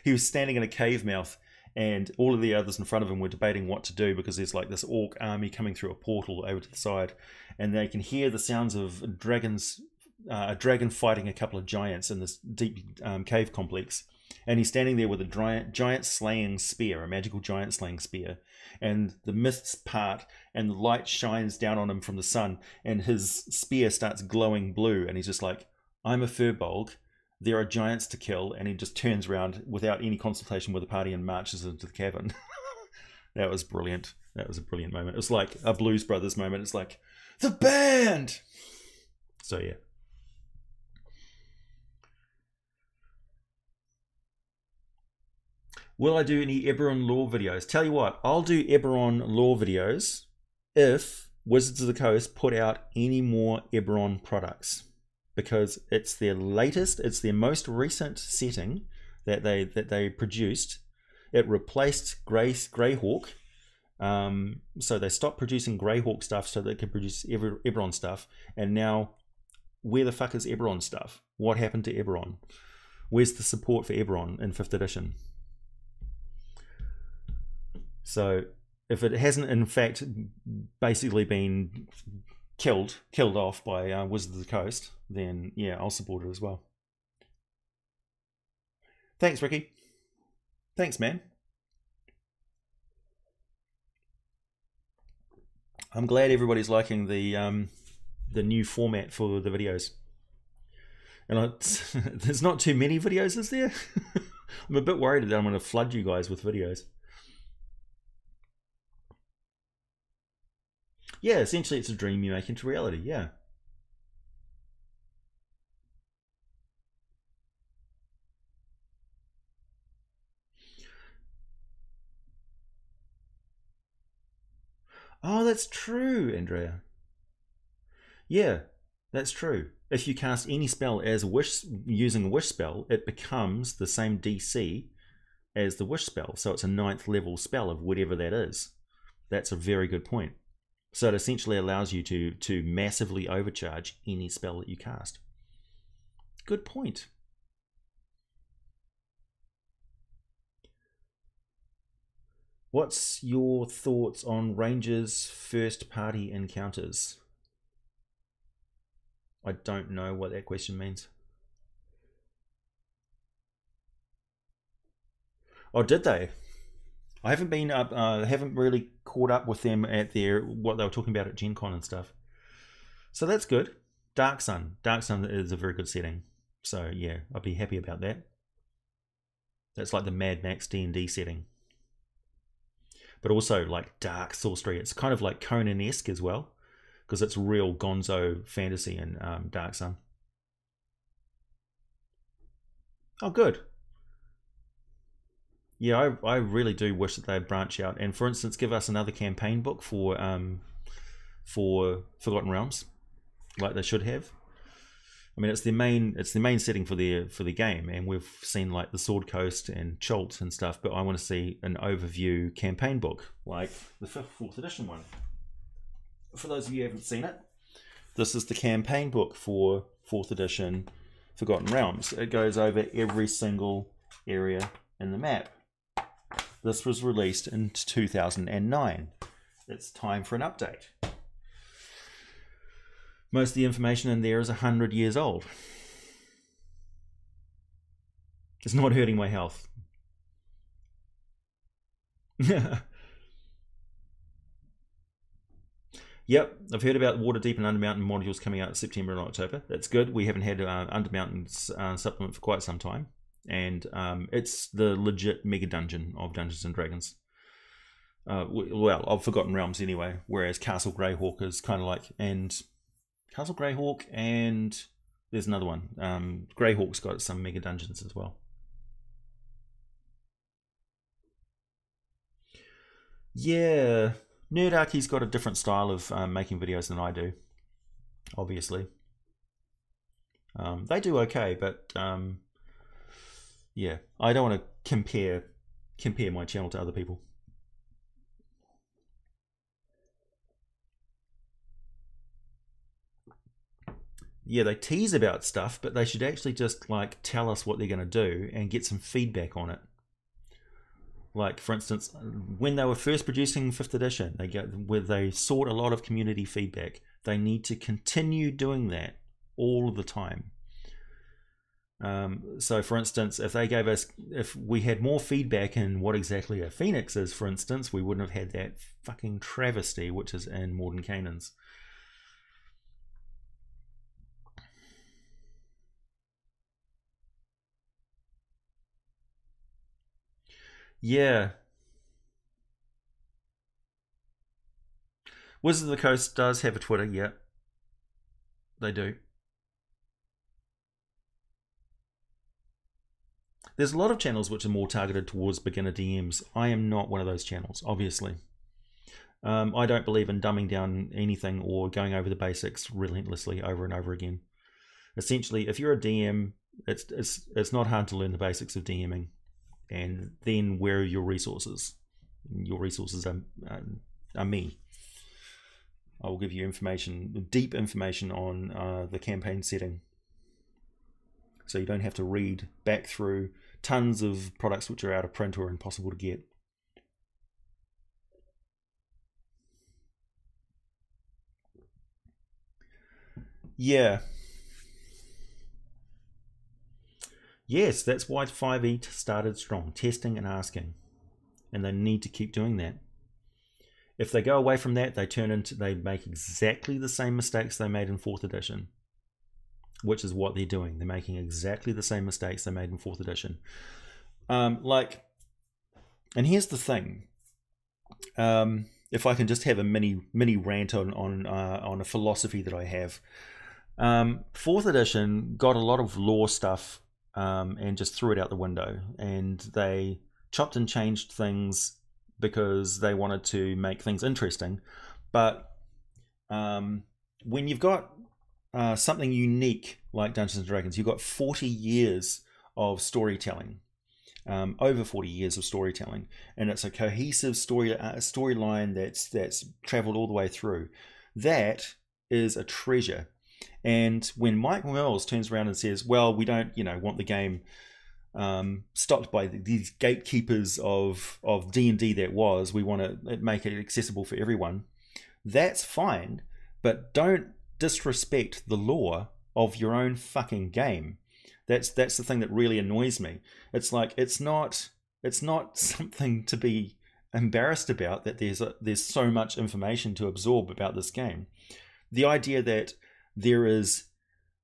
A: was standing in a cave mouth, and all of the others in front of him were debating what to do because there's like this orc army coming through a portal over to the side, and they can hear the sounds of dragons, a dragon fighting a couple of giants in this deep cave complex. And he's standing there with a giant slaying spear, a magical giant slaying spear. And the mists part and the light shines down on him from the sun. And his spear starts glowing blue. And he's just like, I'm a Firbolg. There are giants to kill. And he just turns around without any consultation with the party and marches into the cavern. That was brilliant. That was a brilliant moment. It was like a Blues Brothers moment. It's like, the band! So yeah. Will I do any Eberron lore videos? Tell you what, I'll do Eberron lore videos if Wizards of the Coast put out any more Eberron products, because it's their latest, it's their most recent setting that they produced. It replaced Greyhawk, so they stopped producing Greyhawk stuff so they could produce Eberron stuff. And now, where the fuck is Eberron stuff? What happened to Eberron? Where's the support for Eberron in 5th edition? So if it hasn't in fact basically been killed off by Wizards of the Coast, then yeah, I'll support it as well. Thanks, Ricky. Thanks, man. I'm glad everybody's liking the new format for the videos. And there's not too many videos, is there? I'm a bit worried that I'm going to flood you guys with videos. Yeah, essentially it's a dream you make into reality, yeah. Oh, that's true, Andrea. Yeah, that's true. If you cast any spell as a wish using a wish spell, it becomes the same DC as the wish spell. So it's a 9th level spell of whatever that is. That's a very good point. So it essentially allows you to massively overcharge any spell that you cast. Good point. What's your thoughts on Rangers' first party encounters? I don't know what that question means. Oh, did they? I haven't been up. Haven't really caught up with them at what they were talking about at Gen Con and stuff. So that's good. Dark Sun is a very good setting. So yeah, I'd be happy about that. That's like the Mad Max D&D setting, but also like dark sorcery. It's kind of like Conan-esque as well, because it's real gonzo fantasy in Dark Sun. Oh, good. Yeah, I really do wish that they'd branch out and, for instance, give us another campaign book for Forgotten Realms, like they should have. I mean, it's the main setting for the game, and we've seen like the Sword Coast and Chult and stuff. But I want to see an overview campaign book, like the 4th edition one. For those of you who haven't seen it, this is the campaign book for 4th edition Forgotten Realms. It goes over every single area in the map. This was released in 2009. It's time for an update. Most of the information in there is 100 years old. It's not hurting my health. Yep, I've heard about Waterdeep and Undermountain modules coming out in September and October. That's good. We haven't had Undermountain's supplement for quite some time. And it's the legit mega dungeon of Dungeons and Dragons. Well, of Forgotten Realms anyway, whereas Castle Greyhawk is kind of like, and Castle Greyhawk and there's another one. Greyhawk's got some mega dungeons as well. Yeah, Nerdarchy's got a different style of making videos than I do, obviously. They do okay, but yeah, I don't want to compare my channel to other people. Yeah, they tease about stuff, but they should actually just like tell us what they're going to do and get some feedback on it. Like, for instance, when they were first producing 5th edition, they sought a lot of community feedback. They need to continue doing that all the time. So, for instance, if we had more feedback in what exactly a phoenix is, for instance, we wouldn't have had that fucking travesty which is in Mordenkainen's. Yeah. Wizards of the Coast does have a Twitter, yeah. They do. There's a lot of channels which are more targeted towards beginner DMs. I am not one of those channels, obviously. I don't believe in dumbing down anything or going over the basics relentlessly over and over again. Essentially, if you're a DM, it's not hard to learn the basics of DMing. And then where are your resources? Your resources are me. I will give you information, deep information on the campaign setting. So you don't have to read back through tons of products which are out of print or impossible to get. Yeah. Yes, that's why 5e started strong, testing and asking. And they need to keep doing that. If they go away from that, they make exactly the same mistakes they made in 4th edition. Which is what they're doing. They're making exactly the same mistakes they made in 4th edition. And here's the thing. If I can just have a mini rant on a philosophy that I have. 4th edition got a lot of lore stuff and just threw it out the window. And they chopped and changed things because they wanted to make things interesting. But when you've got something unique like Dungeons and Dragons, you've got 40 years of storytelling, over 40 years of storytelling, and it's a cohesive storyline that's traveled all the way through. That is a treasure. And when Mike Mills turns around and says, well, we don't want the game stopped by these gatekeepers of D&D that was, we want to make it accessible for everyone, that's fine, but don't disrespect the lore of your own fucking game. That's the thing that really annoys me. It's like it's not something to be embarrassed about that there's so much information to absorb about this game. The idea that there is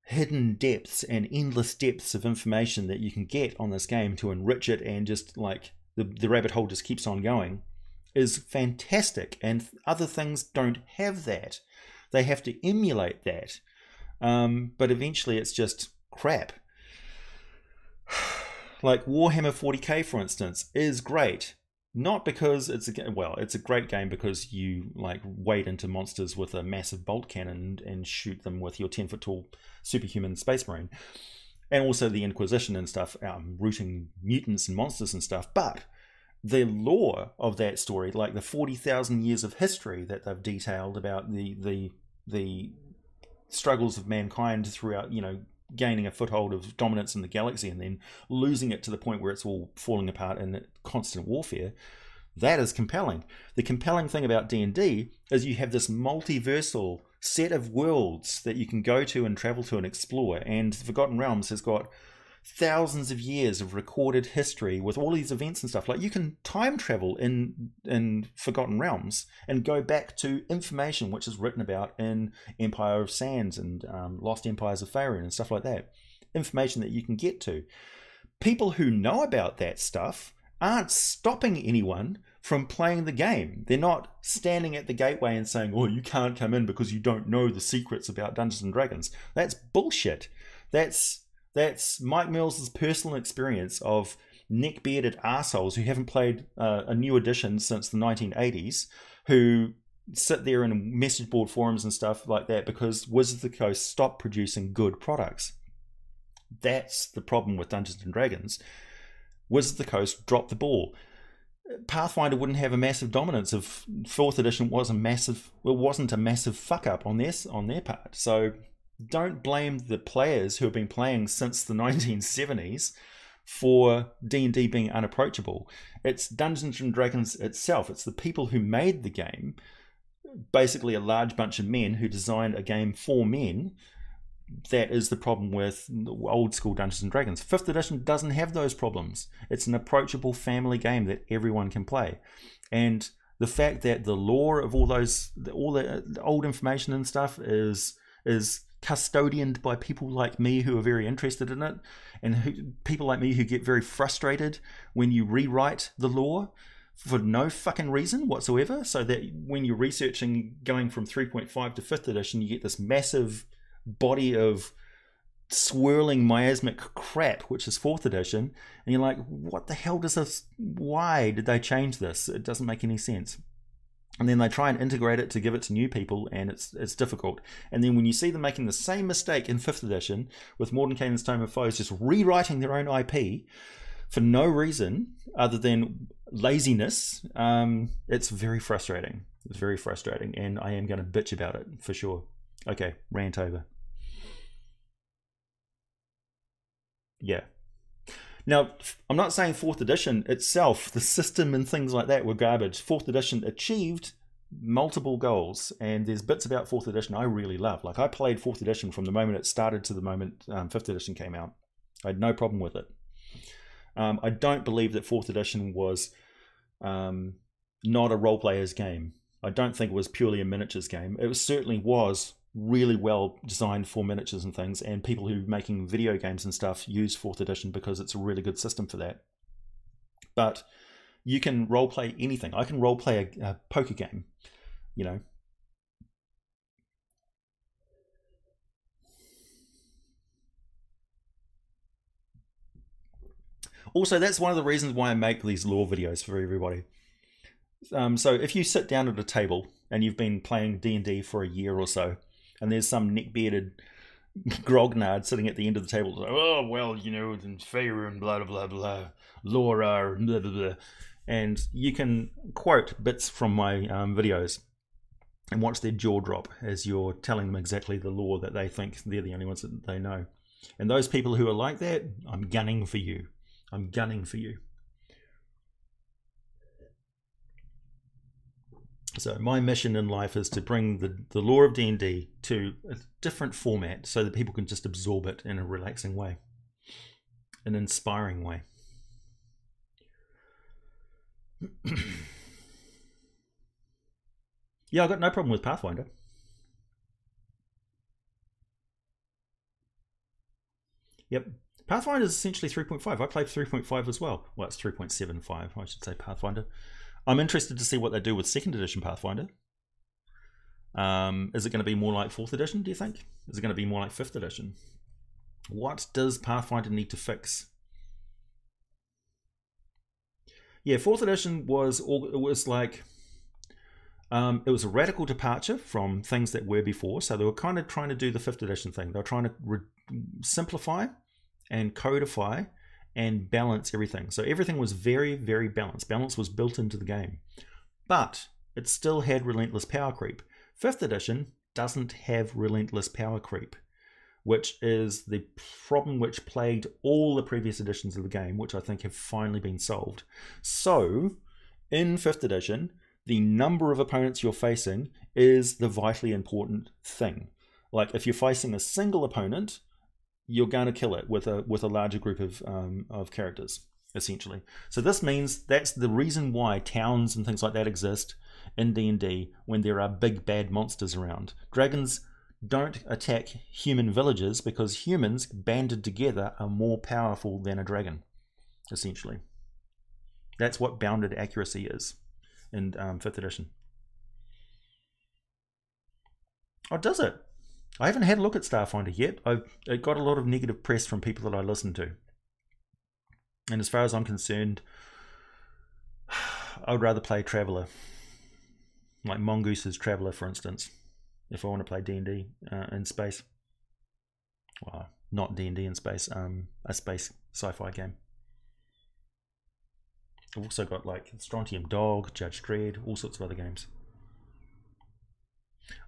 A: hidden depths and endless depths of information that you can get on this game to enrich it, and just like the rabbit hole just keeps on going, is fantastic. And other things don't have that. They have to emulate that. But eventually it's just crap. Like Warhammer 40k, for instance, is great. Not because it's a great game because you like wade into monsters with a massive bolt cannon and shoot them with your 10-foot tall superhuman space marine, and also the Inquisition and stuff, rooting mutants and monsters and stuff. But the lore of that story, like the 40,000 years of history that they've detailed about the struggles of mankind throughout, gaining a foothold of dominance in the galaxy and then losing it to the point where it's all falling apart in constant warfare, that is compelling. The compelling thing about D&D is you have this multiversal set of worlds that you can go to and travel to and explore, and Forgotten Realms has got thousands of years of recorded history with all these events and stuff. Like, you can time travel in Forgotten Realms and go back to information which is written about in Empire of Sands and Lost Empires of Faerun and stuff like that. Information that you can get to. People who know about that stuff aren't stopping anyone from playing the game. They're not standing at the gateway and saying, oh, you can't come in because you don't know the secrets about Dungeons and Dragons. That's bullshit. That's Mike Mills' personal experience of neck-bearded arseholes who haven't played a new edition since the 1980s, who sit there in message board forums and stuff like that because Wizards of the Coast stopped producing good products. That's the problem with Dungeons and Dragons. Wizards of the Coast dropped the ball. Pathfinder wouldn't have a massive dominance if 4th edition wasn't a massive fuck up on their part. So don't blame the players who have been playing since the 1970s for D&D being unapproachable. It's Dungeons and Dragons itself. It's the people who made the game, basically a large bunch of men who designed a game for men. That is the problem with old school Dungeons and Dragons. 5th edition doesn't have those problems. It's an approachable family game that everyone can play. And the fact that the lore of all the old information and stuff is custodianed by people like me who are very interested in it, and people like me who get very frustrated when you rewrite the lore for no fucking reason whatsoever, so that when you're researching going from 3.5 to 5th edition, you get this massive body of swirling miasmic crap, which is 4th edition, and you're like, what the hell does this, why did they change this? It doesn't make any sense. And then they try and integrate it to give it to new people, and it's difficult. And then when you see them making the same mistake in 5th edition with Mordenkainen's Tome of Foes, just rewriting their own IP for no reason other than laziness, it's very frustrating. It's very frustrating, and I am going to bitch about it for sure. Okay, rant over. Yeah. Now, I'm not saying 4th edition itself, the system and things like that were garbage. 4th edition achieved multiple goals, and there's bits about 4th edition I really love. Like, I played 4th edition from the moment it started to the moment 5th edition came out. I had no problem with it. I don't believe that 4th edition was not a role player's game. I don't think it was purely a miniatures game. It certainly was really well designed for miniatures and things, and people who are making video games and stuff use 4th edition because it's a really good system for that. But you can roleplay anything. I can roleplay a poker game, you know. Also, that's one of the reasons why I make these lore videos for everybody. So if you sit down at a table and you've been playing D&D for a year or so, and there's some neck-bearded grognard sitting at the end of the table, like, oh, well, you know, and Faerun, blah, blah, blah, blah, Laura, blah, blah, blah. And you can quote bits from my videos and watch their jaw drop as you're telling them exactly the lore that they think they're the only ones that they know. And those people who are like that, I'm gunning for you. I'm gunning for you. So my mission in life is to bring the lore of D&D to a different format so that people can just absorb it in a relaxing way, an inspiring way. Yeah, I've got no problem with Pathfinder. Yep. Pathfinder is essentially 3.5. I played 3.5 as well. Well, it's 3.75, I should say, Pathfinder. I'm interested to see what they do with 2nd edition Pathfinder. Is it going to be more like 4th edition, do you think? Is it going to be more like 5th edition? What does Pathfinder need to fix? Yeah, 4th edition was like... it was a radical departure from things that were before. So they were kind of trying to do the 5th edition thing. They were trying to simplify and codify and balance everything. So everything was very, very balanced. Balance was built into the game. But it still had relentless power creep. 5th edition doesn't have relentless power creep, which is the problem which plagued all the previous editions of the game, which I think have finally been solved. So, in 5th edition, the number of opponents you're facing is the vitally important thing. Like, if you're facing a single opponent, you're going to kill it with a larger group of characters, essentially. So this means that's the reason why towns and things like that exist in D&D when there are big bad monsters around. Dragons don't attack human villages because humans banded together are more powerful than a dragon, essentially. That's what bounded accuracy is in 5th edition. Oh, does it? I haven't had a look at Starfinder yet. It got a lot of negative press from people that I listen to. And as far as I'm concerned, I would rather play Traveller. Like Mongoose's Traveller, for instance. If I want to play D&D in space. Well, not D&D in space. A space sci-fi game. I've also got like Strontium Dog, Judge Dredd, all sorts of other games.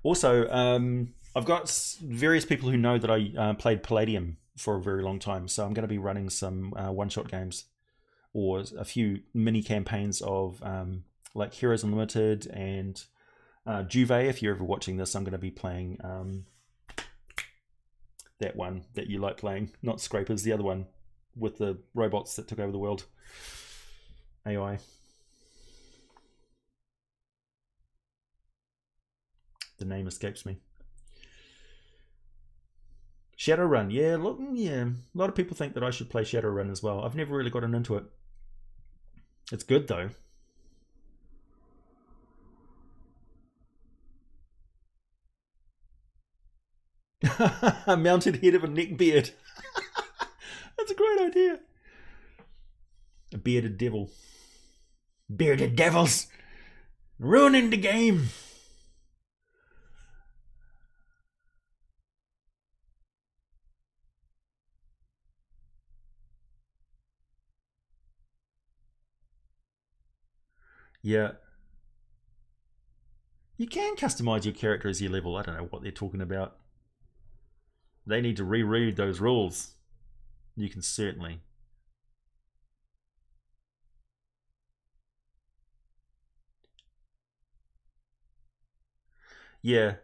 A: Also, I've got various people who know that I played Palladium for a very long time, so I'm going to be running some one-shot games or a few mini campaigns of like Heroes Unlimited and Juve. If you're ever watching this, I'm going to be playing that one that you like playing, not Scrapers, the other one with the robots that took over the world. AI. The name escapes me. Shadowrun, yeah, look, yeah. A lot of people think that I should play Shadowrun as well. I've never really gotten into it. It's good though. A mounted head of a neckbeard. That's a great idea. A bearded devil. Bearded devils! Ruining the game! Yeah. You can customize your character as your level. I don't know what they're talking about. They need to reread those rules. You can certainly. Yeah,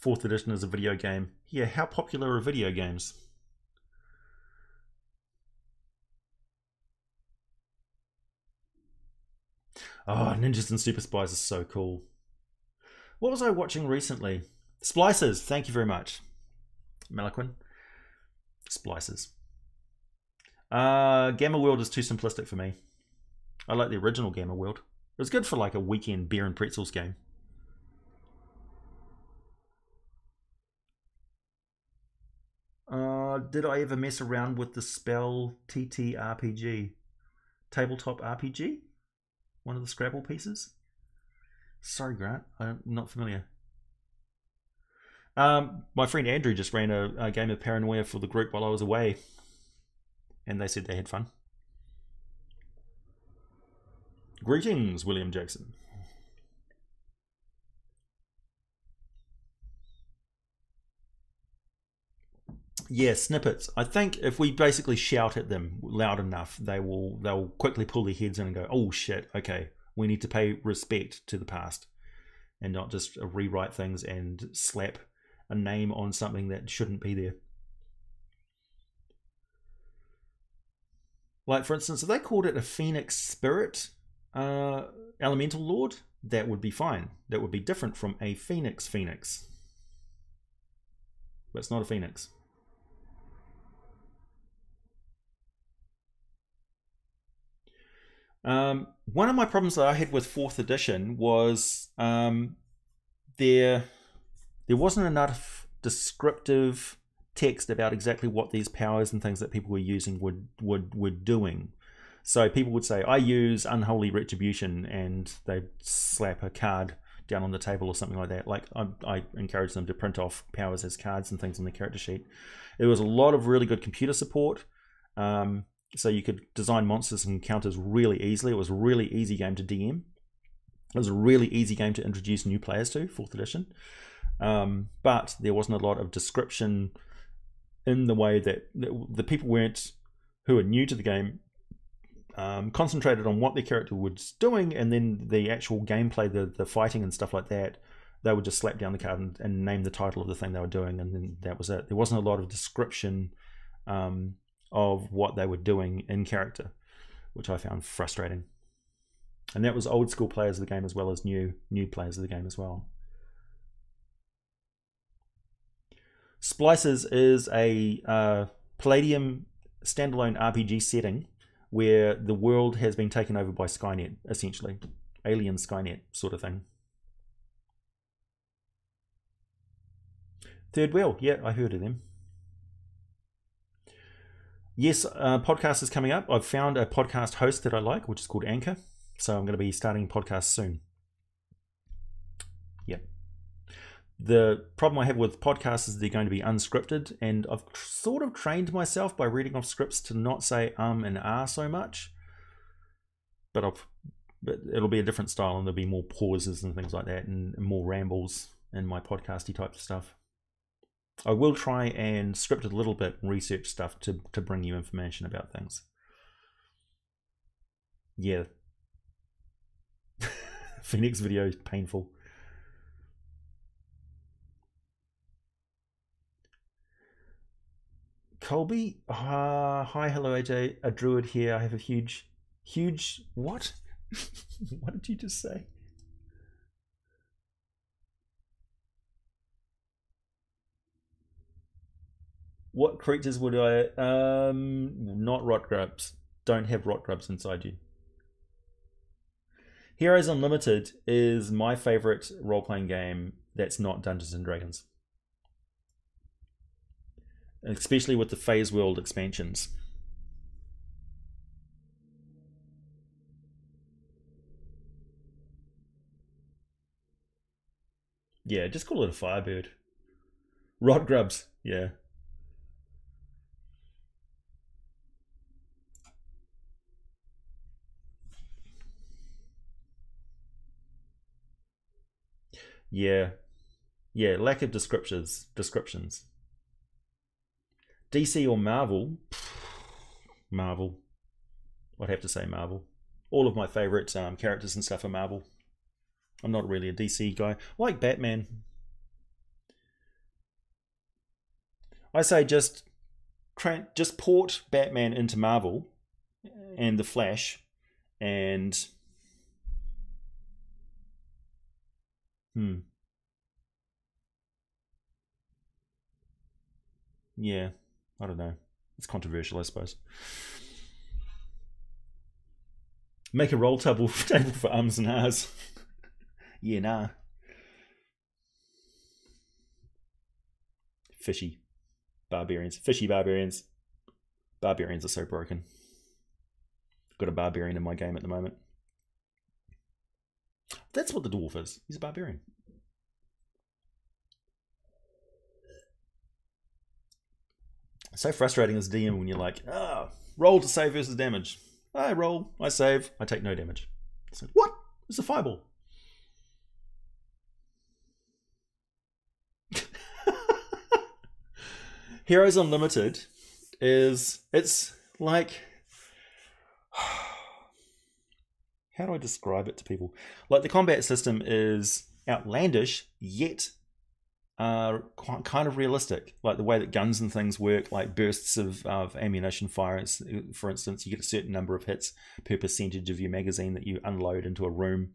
A: 4th edition is a video game. Yeah, how popular are video games? Oh, Ninjas and Super Spies is so cool. What was I watching recently? Splicers, thank you very much. Malaquin. Splicers. Gamma World is too simplistic for me. I like the original Gamma World. It was good for like a weekend beer and pretzels game. Did I ever mess around with the spell TTRPG? Tabletop RPG? One of the Scrabble pieces? Sorry, Grant, I'm not familiar. My friend Andrew just ran a game of Paranoia for the group while I was away. And they said they had fun. Greetings, William Jackson. Yeah, snippets. I think if we basically shout at them loud enough, they'll quickly pull their heads in and go, "Oh shit, okay, we need to pay respect to the past," and not just rewrite things and slap a name on something that shouldn't be there. Like for instance, if they called it a Phoenix Spirit Elemental Lord, that would be fine. That would be different from a Phoenix. But it's not a Phoenix. One of my problems that I had with 4th edition was there wasn't enough descriptive text about exactly what these powers and things that people were using were doing. So people would say, "I use Unholy Retribution," and they'd slap a card down on the table or something like that. Like I encourage them to print off powers as cards and things on the character sheet. There was a lot of really good computer support. So you could design monsters and encounters really easily. It was a really easy game to DM. It was a really easy game to introduce new players to, 4th edition. But there wasn't a lot of description in the way that the people who are new to the game concentrated on what their character was doing, and then the actual gameplay, the fighting and stuff like that, they would just slap down the card and name the title of the thing they were doing, and then that was it. There wasn't a lot of description of what they were doing in character, which I found frustrating. And that was old school players of the game as well as new players of the game as well. Splices is a Palladium standalone RPG setting where the world has been taken over by Skynet, essentially. Alien Skynet sort of thing. Third Wheel, yeah, I heard of them. Yes, podcast is coming up. I've found a podcast host that I like, which is called Anchor. So I'm going to be starting a podcast soon. Yep. The problem I have with podcasts is they're going to be unscripted, and I've sort of trained myself by reading off scripts to not say and ah so much. But it'll be a different style, and there'll be more pauses and things like that, and more rambles in my podcasty type of stuff. I will try and script it a little bit and research stuff to bring you information about things. Yeah. Phoenix video is painful. Colby? Hi, hello AJ. A druid here. I have a huge... What? What did you just say? What creatures would I... not rot grubs. Don't have rot grubs inside you. Heroes Unlimited is my favorite role-playing game that's not Dungeons and Dragons. Especially with the Phase World expansions. Yeah, just call it a Firebird. Rot grubs, yeah. Yeah. Yeah, lack of descriptions. DC or Marvel? Marvel. I'd have to say Marvel. All of my favourite characters and stuff are Marvel. I'm not really a DC guy. I like Batman. I say just port Batman into Marvel and the Flash and... Yeah, I don't know. It's controversial, I suppose. Make a roll table for ums and ahs. Yeah, nah. Fishy barbarians. Fishy barbarians. Barbarians are so broken. Got a barbarian in my game at the moment. That's what the dwarf is. He's a barbarian. So frustrating as DM when you're like, roll to save versus damage. I roll, I save, I take no damage. It's like, what? It's a fireball. Heroes Unlimited it's like, how do I describe it to people? Like, the combat system is outlandish, yet kind of realistic. Like the way that guns and things work, like bursts of ammunition fire. For instance, you get a certain number of hits per percentage of your magazine that you unload into a room.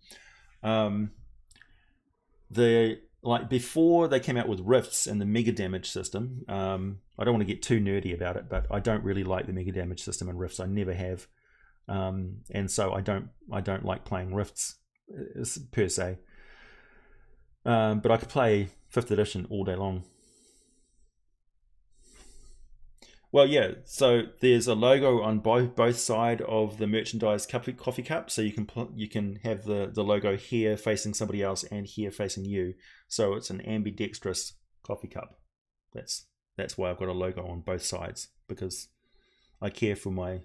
A: Before they came out with rifts and the mega damage system, I don't want to get too nerdy about it, but I don't really like the mega damage system in rifts. I never have, and so I don't like playing rifts per se. But I could play 5th edition all day long. Well, yeah, so there's a logo on both side of the merchandise coffee cup, so you can have the logo here facing somebody else and here facing you. So it's an ambidextrous coffee cup. That's why I've got a logo on both sides, because I care for my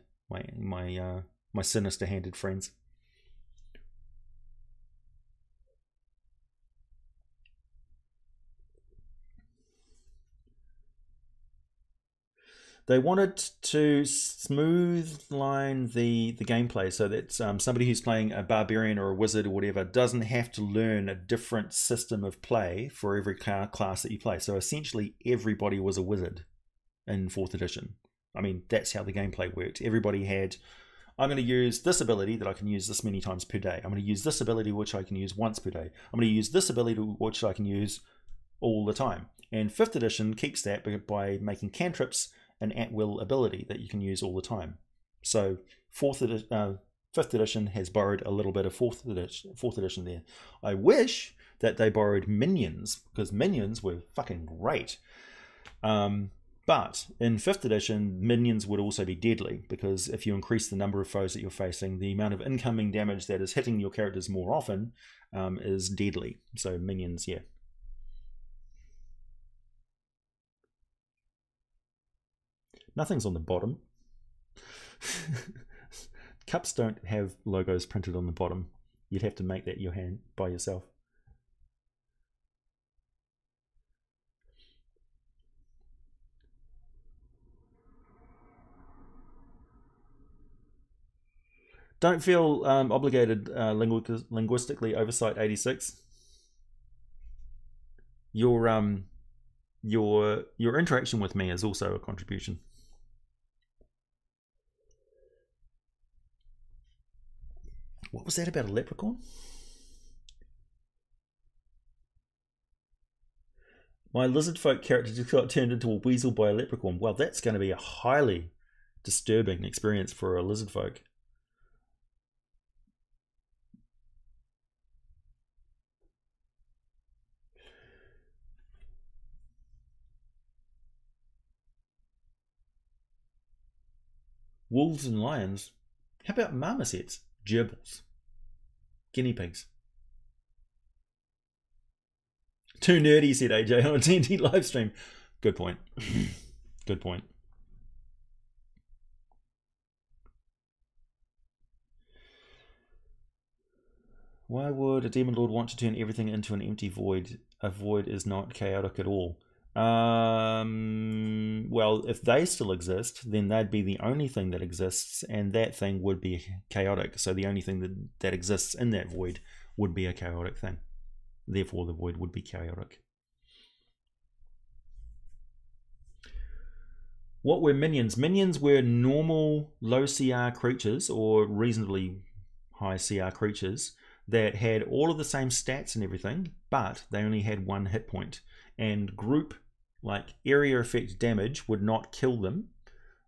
A: sinister-handed friends. They wanted to smooth line the gameplay so that somebody who's playing a barbarian or a wizard or whatever doesn't have to learn a different system of play for every class that you play. So essentially everybody was a wizard in 4th edition. I mean, that's how the gameplay worked. Everybody had, I'm going to use this ability that I can use this many times per day. I'm going to use this ability which I can use once per day. I'm going to use this ability which I can use all the time. And 5th edition keeps that by making cantrips an at-will ability that you can use all the time. So 5th edition has borrowed a little bit of 4th edition there. I wish that they borrowed minions, because minions were fucking great. But in 5th edition, minions would also be deadly, because if you increase the number of foes that you're facing, the amount of incoming damage that is hitting your characters more often is deadly. So minions, yeah. Nothing's on the bottom. Cups don't have logos printed on the bottom. You'd have to make that your hand by yourself. Don't feel obligated, linguistically oversight 86. Your interaction with me is also a contribution. What was that about a leprechaun? My lizard folk character just got turned into a weasel by a leprechaun. Well, that's going to be a highly disturbing experience for a lizard folk. Wolves and lions? How about marmosets? Gerbils? Guinea pigs? Too nerdy, said AJ on a TNT livestream. Good point. Good point. Why would a demon lord want to turn everything into an empty void? A void is not chaotic at all. Well, if they still exist, then they'd be the only thing that exists, and that thing would be chaotic. So the only thing that exists in that void would be a chaotic thing. Therefore, the void would be chaotic. What were minions? Minions were normal low CR creatures, or reasonably high CR creatures, that had all of the same stats and everything, but they only had 1 hit point. And group, like area effect damage, would not kill them,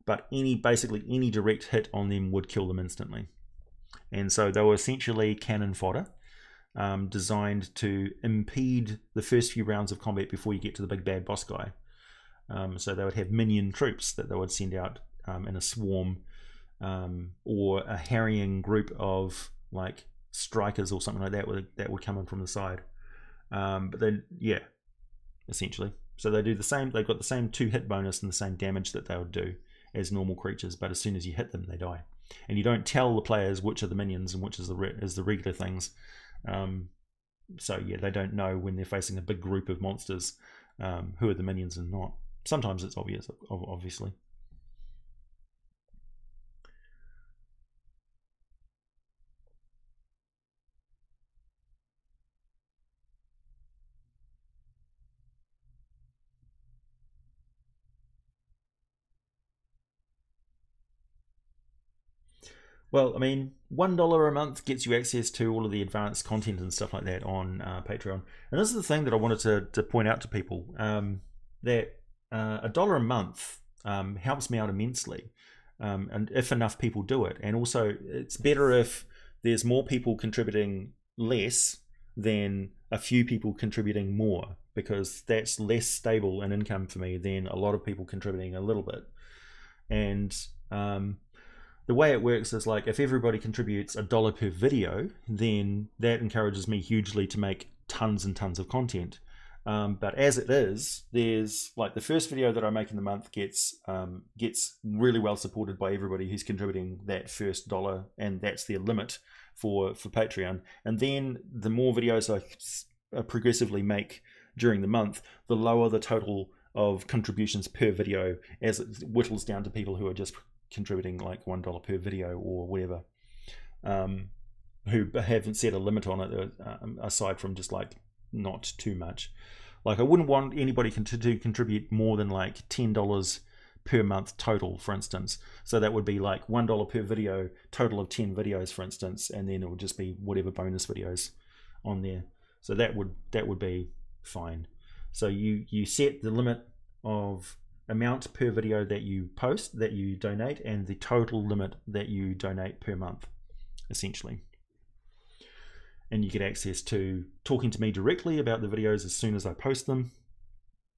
A: but basically any direct hit on them would kill them instantly. And so they were essentially cannon fodder, designed to impede the first few rounds of combat before you get to the big bad boss guy. So they would have minion troops that they would send out in a swarm, or a harrying group of like strikers or something like that would come in from the side. But then, yeah, essentially. So they do the same. They've got the same 2 hit bonus and the same damage that they would do as normal creatures. But as soon as you hit them, they die. And you don't tell the players which are the minions and which is the regular things. So yeah, they don't know when they're facing a big group of monsters who are the minions and not. Sometimes it's obvious, obviously. Well, I mean, $1 a month gets you access to all of the advanced content and stuff like that on Patreon. And this is the thing that I wanted to point out to people, that $1 a month helps me out immensely, and if enough people do it. And also, it's better if there's more people contributing less than a few people contributing more, because that's less stable in income for me than a lot of people contributing a little bit. And the way it works is, like, if everybody contributes $1 per video, then that encourages me hugely to make tons and tons of content. But as it is, there's like the first video that I make in the month gets really well supported by everybody who's contributing that first $1, and that's their limit for Patreon. And then the more videos I progressively make during the month, the lower the total of contributions per video, as it whittles down to people who are just contributing like $1 per video or whatever, who haven't set a limit on it, aside from just like not too much. Like, I wouldn't want anybody to contribute more than like $10 per month total, for instance. So that would be like $1 per video, total of 10 videos, for instance, and then it would just be whatever bonus videos on there. So that would be fine. So you set the limit of amount per video that you post, that you donate, and the total limit that you donate per month, essentially. And you get access to talking to me directly about the videos as soon as I post them.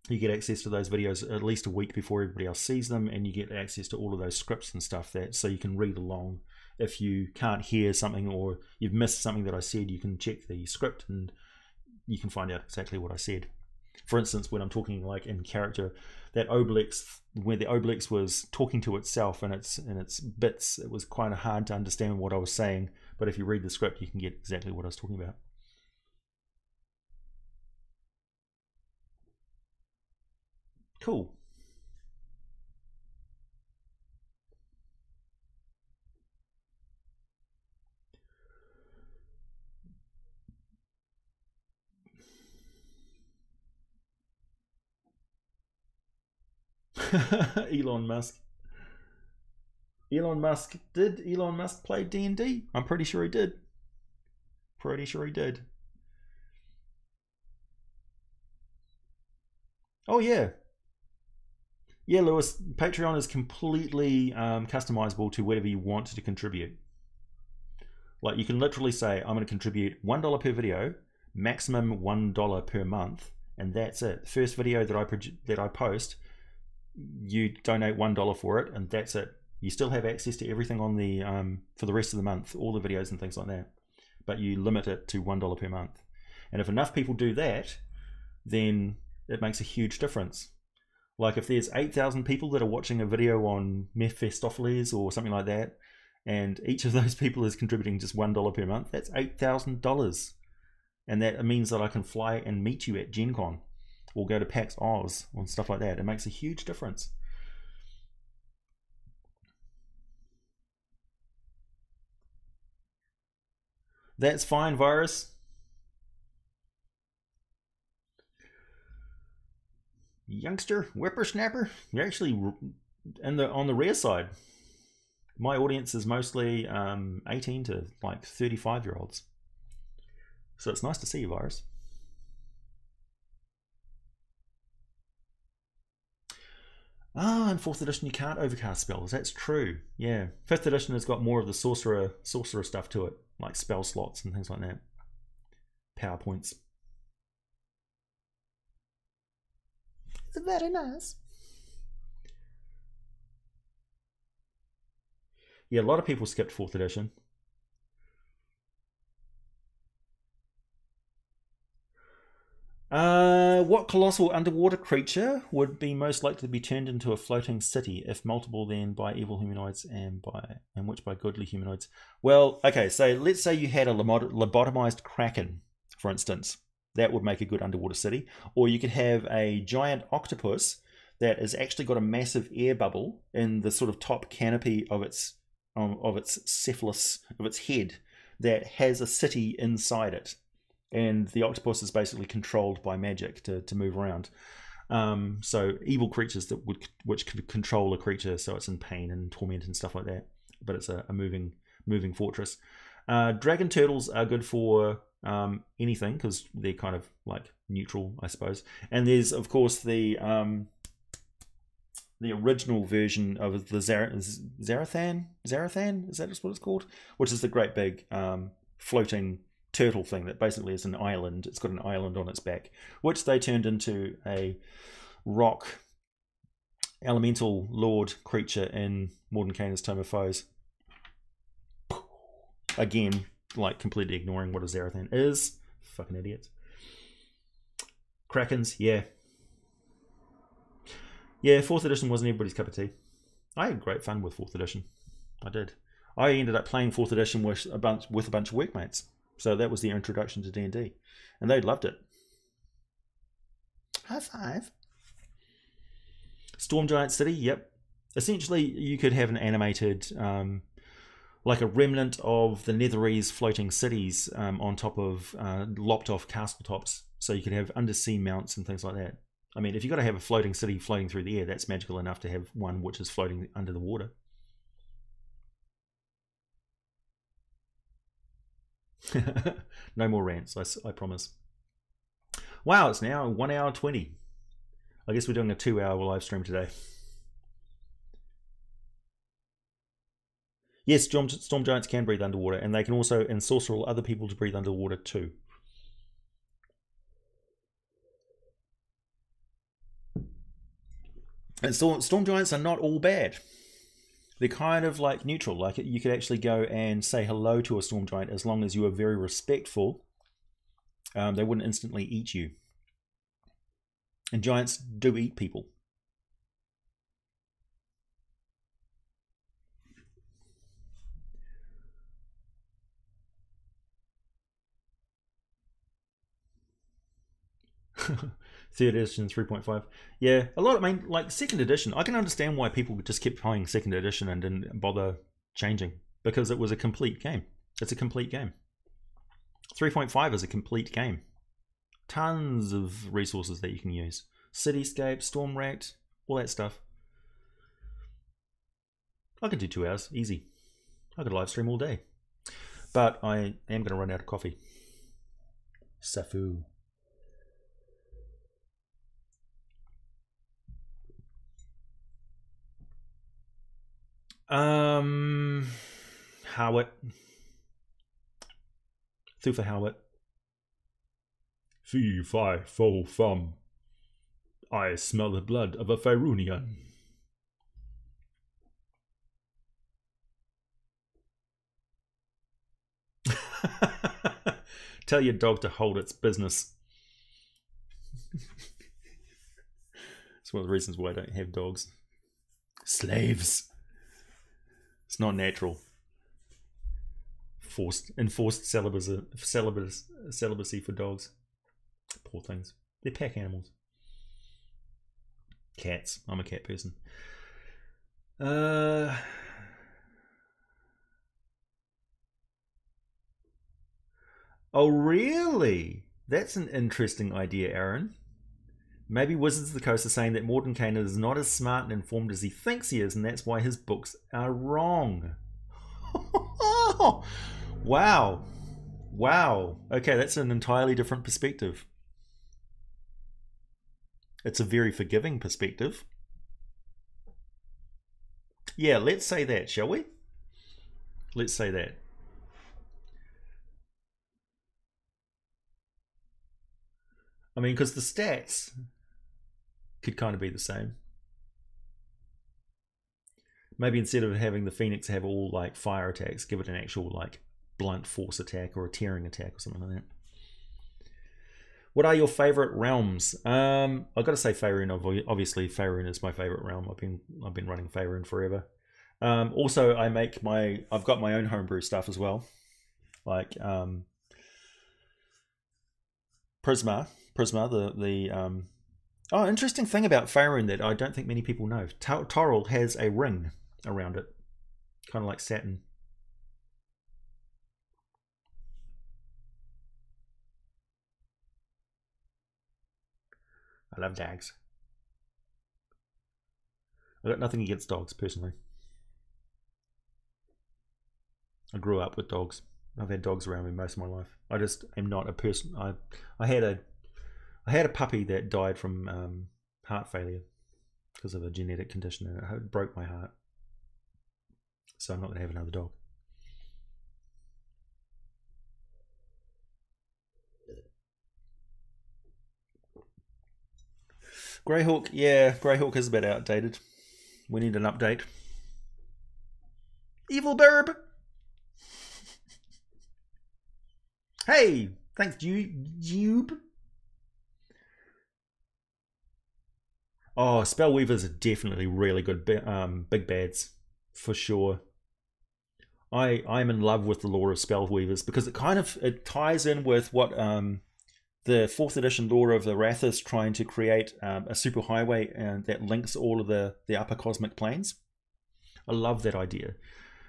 A: You get access to those videos at least a week before everybody else sees them, and you get access to all of those scripts and stuff, that so you can read along. If you can't hear something or you've missed something that I said, you can check the script and you can find out exactly what I said. For instance, when I'm talking like in character, that Obelix, where the Obelix was talking to itself in its bits, it was quite hard to understand what I was saying, but if you read the script, you can get exactly what I was talking about. Cool. Elon Musk. Did Elon Musk play D&D? I'm pretty sure he did. Pretty sure he did. Oh yeah. Yeah, Lewis, Patreon is completely customizable to whatever you want to contribute. Like you can literally say, I'm going to contribute $1 per video, maximum $1 per month, and that's it. First video that I post, you donate $1 for it, and that's it. You still have access to everything on the for the rest of the month, all the videos and things like that, but you limit it to $1 per month. And if enough people do that, then it makes a huge difference. Like if there's 8,000 people that are watching a video on Mephistopheles or something like that, and each of those people is contributing just $1 per month, that's $8,000. And that means that I can fly and meet you at Gen Con or go to PAX Oz and stuff like that. It makes a huge difference. That's fine, Virus. Youngster, whippersnapper, you're actually on the rare side. My audience is mostly 18 to like 35-year-olds. So it's nice to see you, Virus. Ah, in 4th edition you can't overcast spells. That's true. Yeah. 5th edition has got more of the sorcerer stuff to it, like spell slots and things like that. PowerPoints. It's very nice. Yeah, a lot of people skipped 4th edition. What colossal underwater creature would be most likely to be turned into a floating city, if multiple then by evil humanoids and which by goodly humanoids? Well, okay, so let's say you had a lobotomized kraken, for instance. That would make a good underwater city. Or you could have a giant octopus that has actually got a massive air bubble in the sort of top canopy of its cephalus, of its head, that has a city inside it. And the octopus is basically controlled by magic to move around. So evil creatures which could control a creature, so it's in pain and torment and stuff like that. But it's a moving fortress. Dragon turtles are good for anything because they're kind of like neutral, I suppose. And there's of course the original version of the Zarathan, is that just what it's called? Which is the great big floating turtle thing that basically is an island. It's got an island on its back, which they turned into a rock elemental lord creature in Mordenkainen's Tome of Foes. Again, like completely ignoring what a Zarathan is. Fucking idiots. Krakens, yeah. Yeah, 4th edition wasn't everybody's cup of tea. I had great fun with 4th edition. I did. I ended up playing 4th edition with a bunch of workmates. So that was their introduction to D&D. And they loved it. High five. Storm Giant City, yep. Essentially, you could have an animated, like a remnant of the Netherese floating cities on top of lopped off castle tops. So you could have undersea mounts and things like that. I mean, if you've got to have a floating city floating through the air, that's magical enough to have one which is floating under the water. No more rants, I promise. Wow, it's now 1 hour 20. I guess we're doing a 2-hour live stream today. Yes, storm giants can breathe underwater, and they can also ensorcel other people to breathe underwater too. And storm giants are not all bad. They're kind of like neutral. Like you could actually go and say hello to a storm giant as long as you are very respectful. They wouldn't instantly eat you. And giants do eat people. Third edition 3.5. Yeah, a lot. I mean, like second edition. I can understand why people just kept playing second edition and didn't bother changing, because it was a complete game. It's a complete game. 3.5 is a complete game. Tons of resources that you can use. Cityscape, storm racked, all that stuff. I can do 2 hours, easy. I could live stream all day. But I am going to run out of coffee. Sapho. Howard. Thufa Howard. Fee, fi, fo, fum. I smell the blood of a Faerunian. Tell your dog to hold its business. It's one of the reasons why I don't have dogs. Slaves. It's not natural. Enforced celibacy for dogs. Poor things. They're pack animals. Cats. I'm a cat person. Oh, really? That's an interesting idea, Aaron. Maybe Wizards of the Coast are saying that Mordenkainen is not as smart and informed as he thinks he is, and that's why his books are wrong. Wow. Wow. Okay, that's an entirely different perspective. It's a very forgiving perspective. Yeah, let's say that, shall we? Let's say that. I mean, because the stats could kind of be the same. Maybe instead of having the Phoenix have all like fire attacks, give it an actual like blunt force attack or a tearing attack or something like that. What are your favorite realms? I've got to say Faerun. Obviously, Faerun is my favorite realm. I've been running Faerun forever. Also, I've got my own homebrew stuff as well, like Prisma. Oh, interesting thing about Faerun that I don't think many people know. Toril has a ring around it, kind of like Saturn. I love dogs. I got nothing against dogs personally. I grew up with dogs. I've had dogs around me most of my life. I just am not a person. I had a puppy that died from heart failure because of a genetic condition, and it broke my heart. So I'm not going to have another dog. Greyhawk, yeah, Greyhawk is a bit outdated. We need an update. Evil Burb! Hey, thanks, Jube. Oh, Spellweavers are definitely really good big bads, for sure. I'm in love with the lore of Spellweavers because it ties in with what the 4th edition lore of the Wrath is trying to create a superhighway that links all of the upper cosmic planes. I love that idea.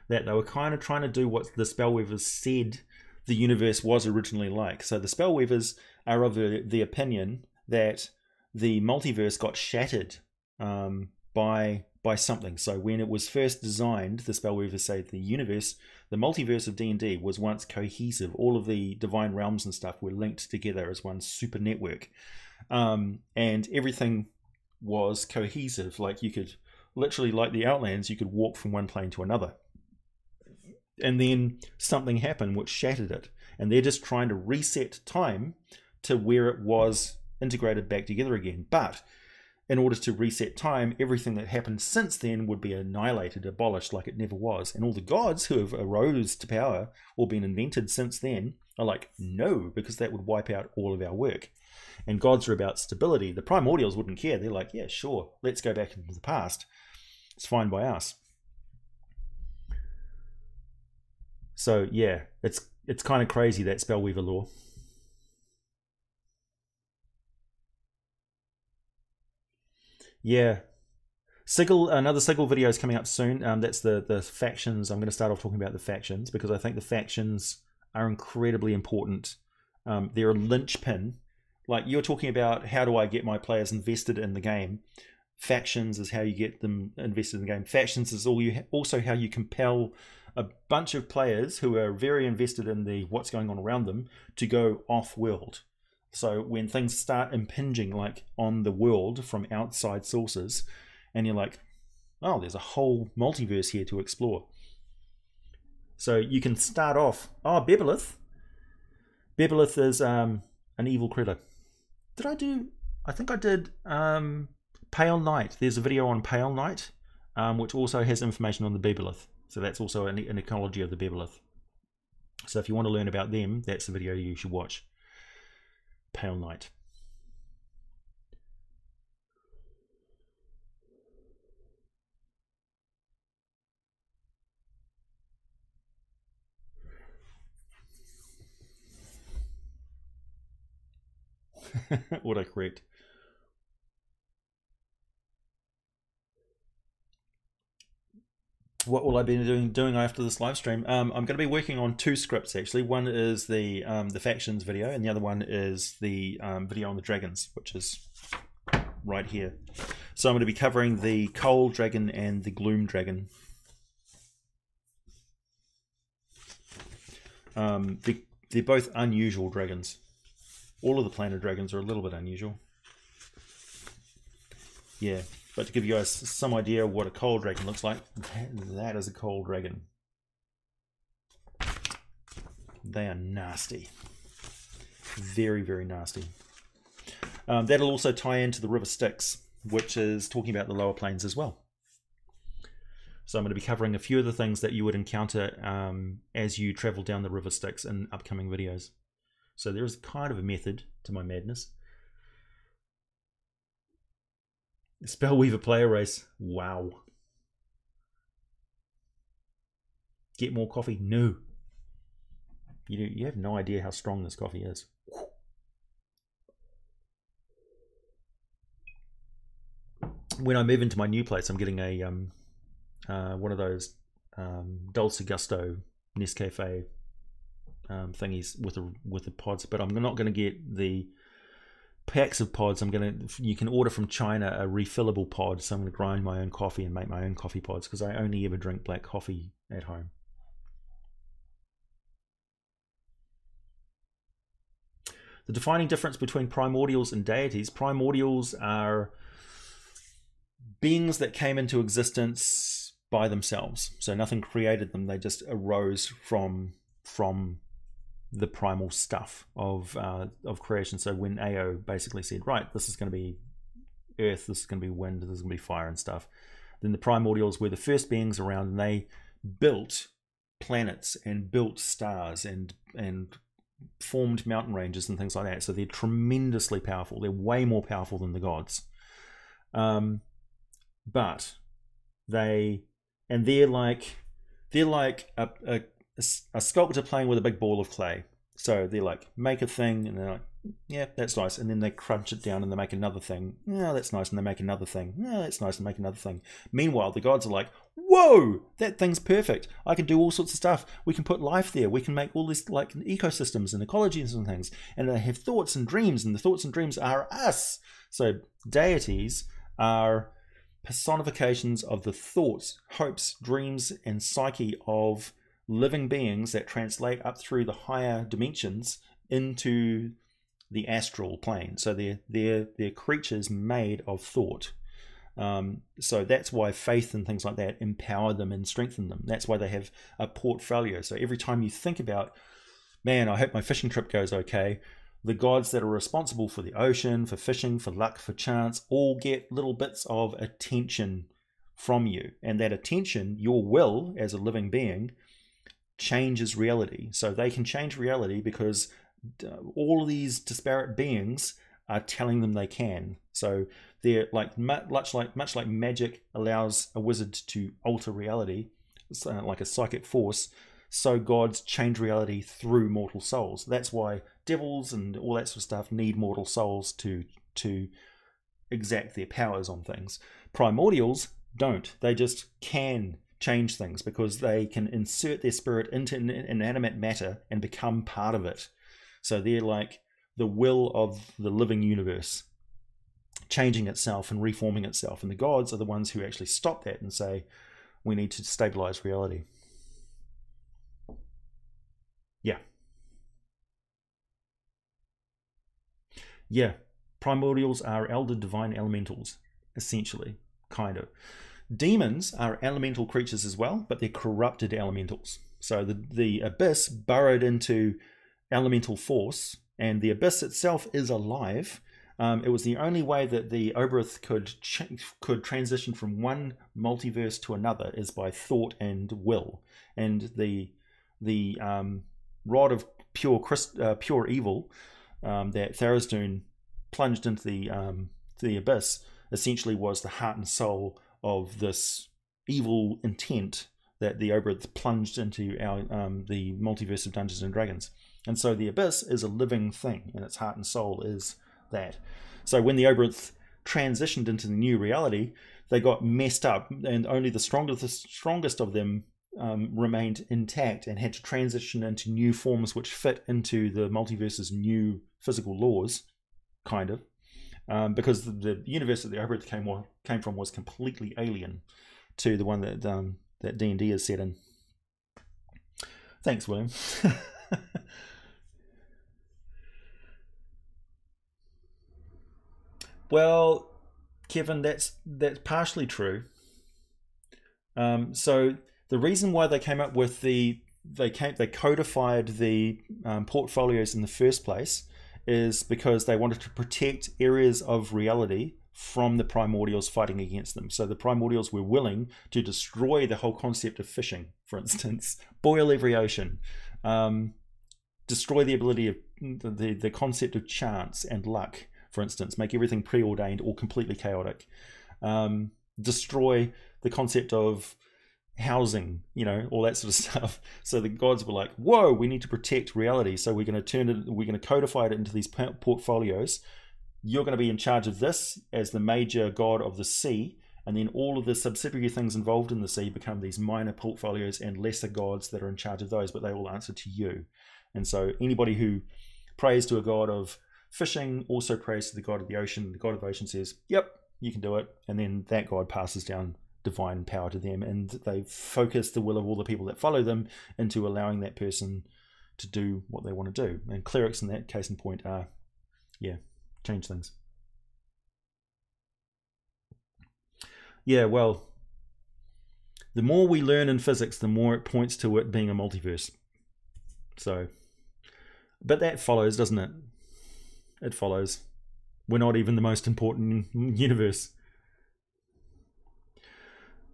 A: That they were kind of trying to do what the Spellweavers said the universe was originally like. So the Spellweavers are of the opinion that the multiverse got shattered by something. So when it was first designed, the Spellweavers say the multiverse of D&D was once cohesive. All of the divine realms and stuff were linked together as one super network, and everything was cohesive. Like you could literally, like the Outlands, you could walk from one plane to another. And then something happened which shattered it, and they're just trying to reset time to where it was integrated back together again. But in order to reset time, everything that happened since then would be annihilated, abolished, like it never was. And all the gods who have arose to power or been invented since then are like, no, because that would wipe out all of our work. And gods are about stability. The primordials wouldn't care. They're like, yeah, sure, let's go back into the past. It's fine by us. So yeah, it's kind of crazy, that Spellweaver lore. Yeah, another Sigil video is coming up soon. That's the factions. I'm going to start off talking about the factions because I think the factions are incredibly important. They're a linchpin. Like you're talking about, how do I get my players invested in the game? Factions is how you get them invested in the game. Factions is also how you compel a bunch of players who are very invested in what's going on around them to go off-world. So when things start impinging like on the world from outside sources, and you're like, oh, there's a whole multiverse here to explore. So you can start off, oh, Bebelith. Bebelith is an evil critter. I think I did Pale Knight. There's a video on Pale Knight, which also has information on the Bebelith. So that's also an ecology of the Bebelith. So if you want to learn about them, that's the video you should watch. Pale Knight. Autocorrect. What will I be doing after this live stream? I'm going to be working on 2 scripts actually. One is the factions video, and the other one is the video on the dragons, which is right here. So I'm going to be covering the Cold Dragon and the Gloom Dragon. They're both unusual dragons. All of the planet dragons are a little bit unusual. Yeah. But to give you guys some idea of what a cold dragon looks like, that is a cold dragon. They are nasty. Very, very nasty. That'll also tie into the River Styx, which is talking about the lower planes as well. So I'm going to be covering a few of the things that you would encounter as you travel down the River Styx in upcoming videos. So there is kind of a method to my madness. Spellweaver player race. Wow. Get more coffee? No. You have no idea how strong this coffee is. When I move into my new place, I'm getting a one of those Dulce Gusto Nescafe thingies with the pods, but I'm not going to get the packs of pods. You can order from China a refillable pod, so I'm going to grind my own coffee and make my own coffee pods because I only ever drink black coffee at home. The defining difference between primordials and deities. Primordials are beings that came into existence by themselves, so nothing created them, they just arose from the primal stuff of creation. So when Ao basically said, right, this is going to be earth, this is going to be wind, this is going to be fire and stuff, then the primordials were the first beings around, and they built planets and built stars and formed mountain ranges and things like that. So they're tremendously powerful. They're way more powerful than the gods. But they're like a sculptor playing with a big ball of clay. So they're like, make a thing, and they're like, yeah, that's nice. And then they crunch it down and they make another thing. Yeah, that's nice. And they make another thing. Yeah, that's nice. And make another thing. Meanwhile, the gods are like, whoa, that thing's perfect. I can do all sorts of stuff. We can put life there. We can make all these like ecosystems and ecologies and things. And they have thoughts and dreams, and the thoughts and dreams are us. So deities are personifications of the thoughts, hopes, dreams, and psyche of living beings that translate up through the higher dimensions into the astral plane. So they're creatures made of thought. So that's why faith and things like that empower them and strengthen them. That's why they have a portfolio. So every time you think about, man, I hope my fishing trip goes okay, the gods that are responsible for the ocean, for fishing, for luck, for chance, all get little bits of attention from you. And that attention, your will as a living being, changes reality. So they can change reality because all of these disparate beings are telling them they can. So they're like much like magic allows a wizard to alter reality, like a psychic force. So gods change reality through mortal souls. That's why devils and all that sort of stuff need mortal souls to exact their powers on things. Primordials don't. They just can change things because they can insert their spirit into inanimate matter and become part of it. So they're like the will of the living universe, changing itself and reforming itself. And the gods are the ones who actually stop that and say, we need to stabilize reality. Yeah. Yeah. Primordials are elder divine elementals, essentially, kind of. Demons are elemental creatures as well, but they're corrupted elementals. So the abyss burrowed into elemental force, and the abyss itself is alive. It was the only way that the Oberth could transition from one multiverse to another is by thought and will. And the rod of pure evil that Tharizdun plunged into the abyss essentially was the heart and soul of this evil intent that the Oberth plunged into the multiverse of Dungeons and Dragons. And so the abyss is a living thing, and its heart and soul is that. So when the Oberth transitioned into the new reality, they got messed up, and only the strongest of them remained intact and had to transition into new forms which fit into the multiverse's new physical laws, kind of. Because the universe that the Oberth came from was completely alien to the one that D&D is set in. Thanks, William. Well, Kevin, that's partially true. So the reason why they came up with they codified the portfolios in the first place is because they wanted to protect areas of reality from the primordials fighting against them. So the primordials were willing to destroy the whole concept of fishing, for instance, boil every ocean, destroy the ability of the concept of chance and luck, for instance, make everything preordained or completely chaotic, destroy the concept of housing, all that sort of stuff. So the gods were like, whoa, we need to protect reality, so we're going to codify it into these portfolios. You're going to be in charge of this as the major god of the sea, and then all of the subsidiary things involved in the sea become these minor portfolios and lesser gods that are in charge of those, but they all answer to you. And so anybody who prays to a god of fishing also prays to the god of the ocean. The god of the ocean says, yep, you can do it, and then that god passes down divine power to them, and they focus the will of all the people that follow them into allowing that person to do what they want to do. And clerics in that case in point are, change things. Yeah, well, the more we learn in physics, the more it points to it being a multiverse. So, but that follows, doesn't it? It follows. We're not even the most important universe.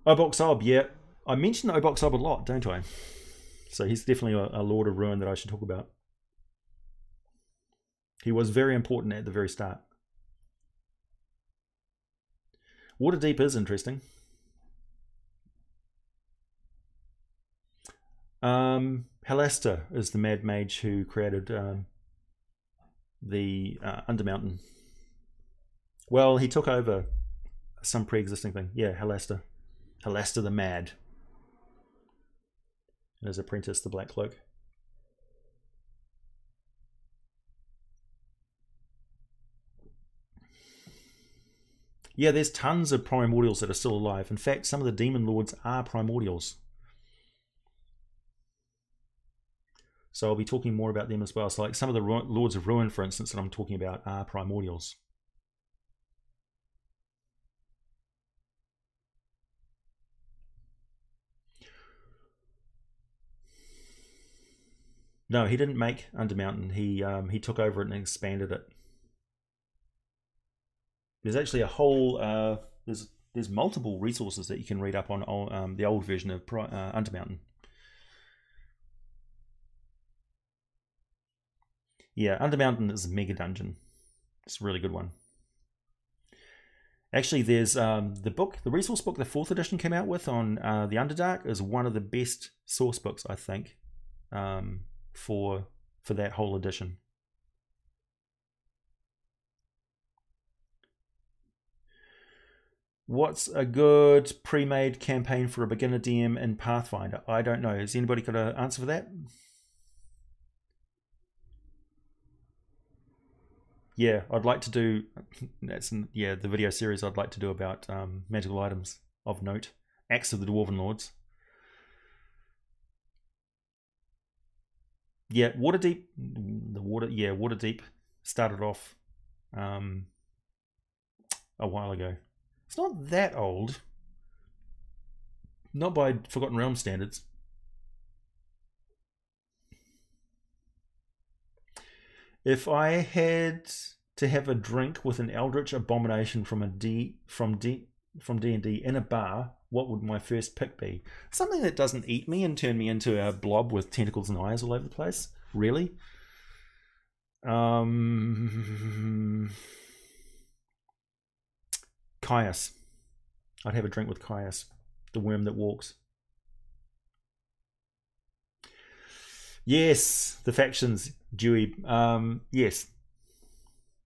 A: Oboxob, yeah. I mention Oboxob a lot, don't I? So he's definitely a Lord of Ruin that I should talk about. He was very important at the very start. Waterdeep is interesting. Halaster is the Mad Mage who created the Undermountain. Well, he took over some pre-existing thing. Yeah, Halaster. Halaster the Mad. And his apprentice, the Black Cloak. Yeah, there's tons of primordials that are still alive. In fact, some of the demon lords are primordials. So I'll be talking more about them as well. So like some of the Lords of Ruin, for instance, that I'm talking about are primordials. No, he didn't make Undermountain. He took over it and expanded it. There's actually a whole there's multiple resources that you can read up on the old version of Undermountain. Yeah, Undermountain is a mega dungeon. It's a really good one. Actually, there's the resource book the 4th edition came out with on the Underdark is one of the best source books, I think, for that whole edition. What's a good pre-made campaign for a beginner DM in Pathfinder? I don't know. Has anybody got an answer for that? Yeah, I'd like to do the video series I'd like to do about magical items of note. Axe of the Dwarven Lords. Yeah, Waterdeep. Waterdeep started off a while ago. It's not that old. Not by Forgotten Realms standards. If I had to have a drink with an eldritch abomination from D&D in a bar, what would my first pick be? Something that doesn't eat me and turn me into a blob with tentacles and eyes all over the place. Really? Caius. I'd have a drink with Caius, the worm that walks. Yes, the factions, Dewey. Yes,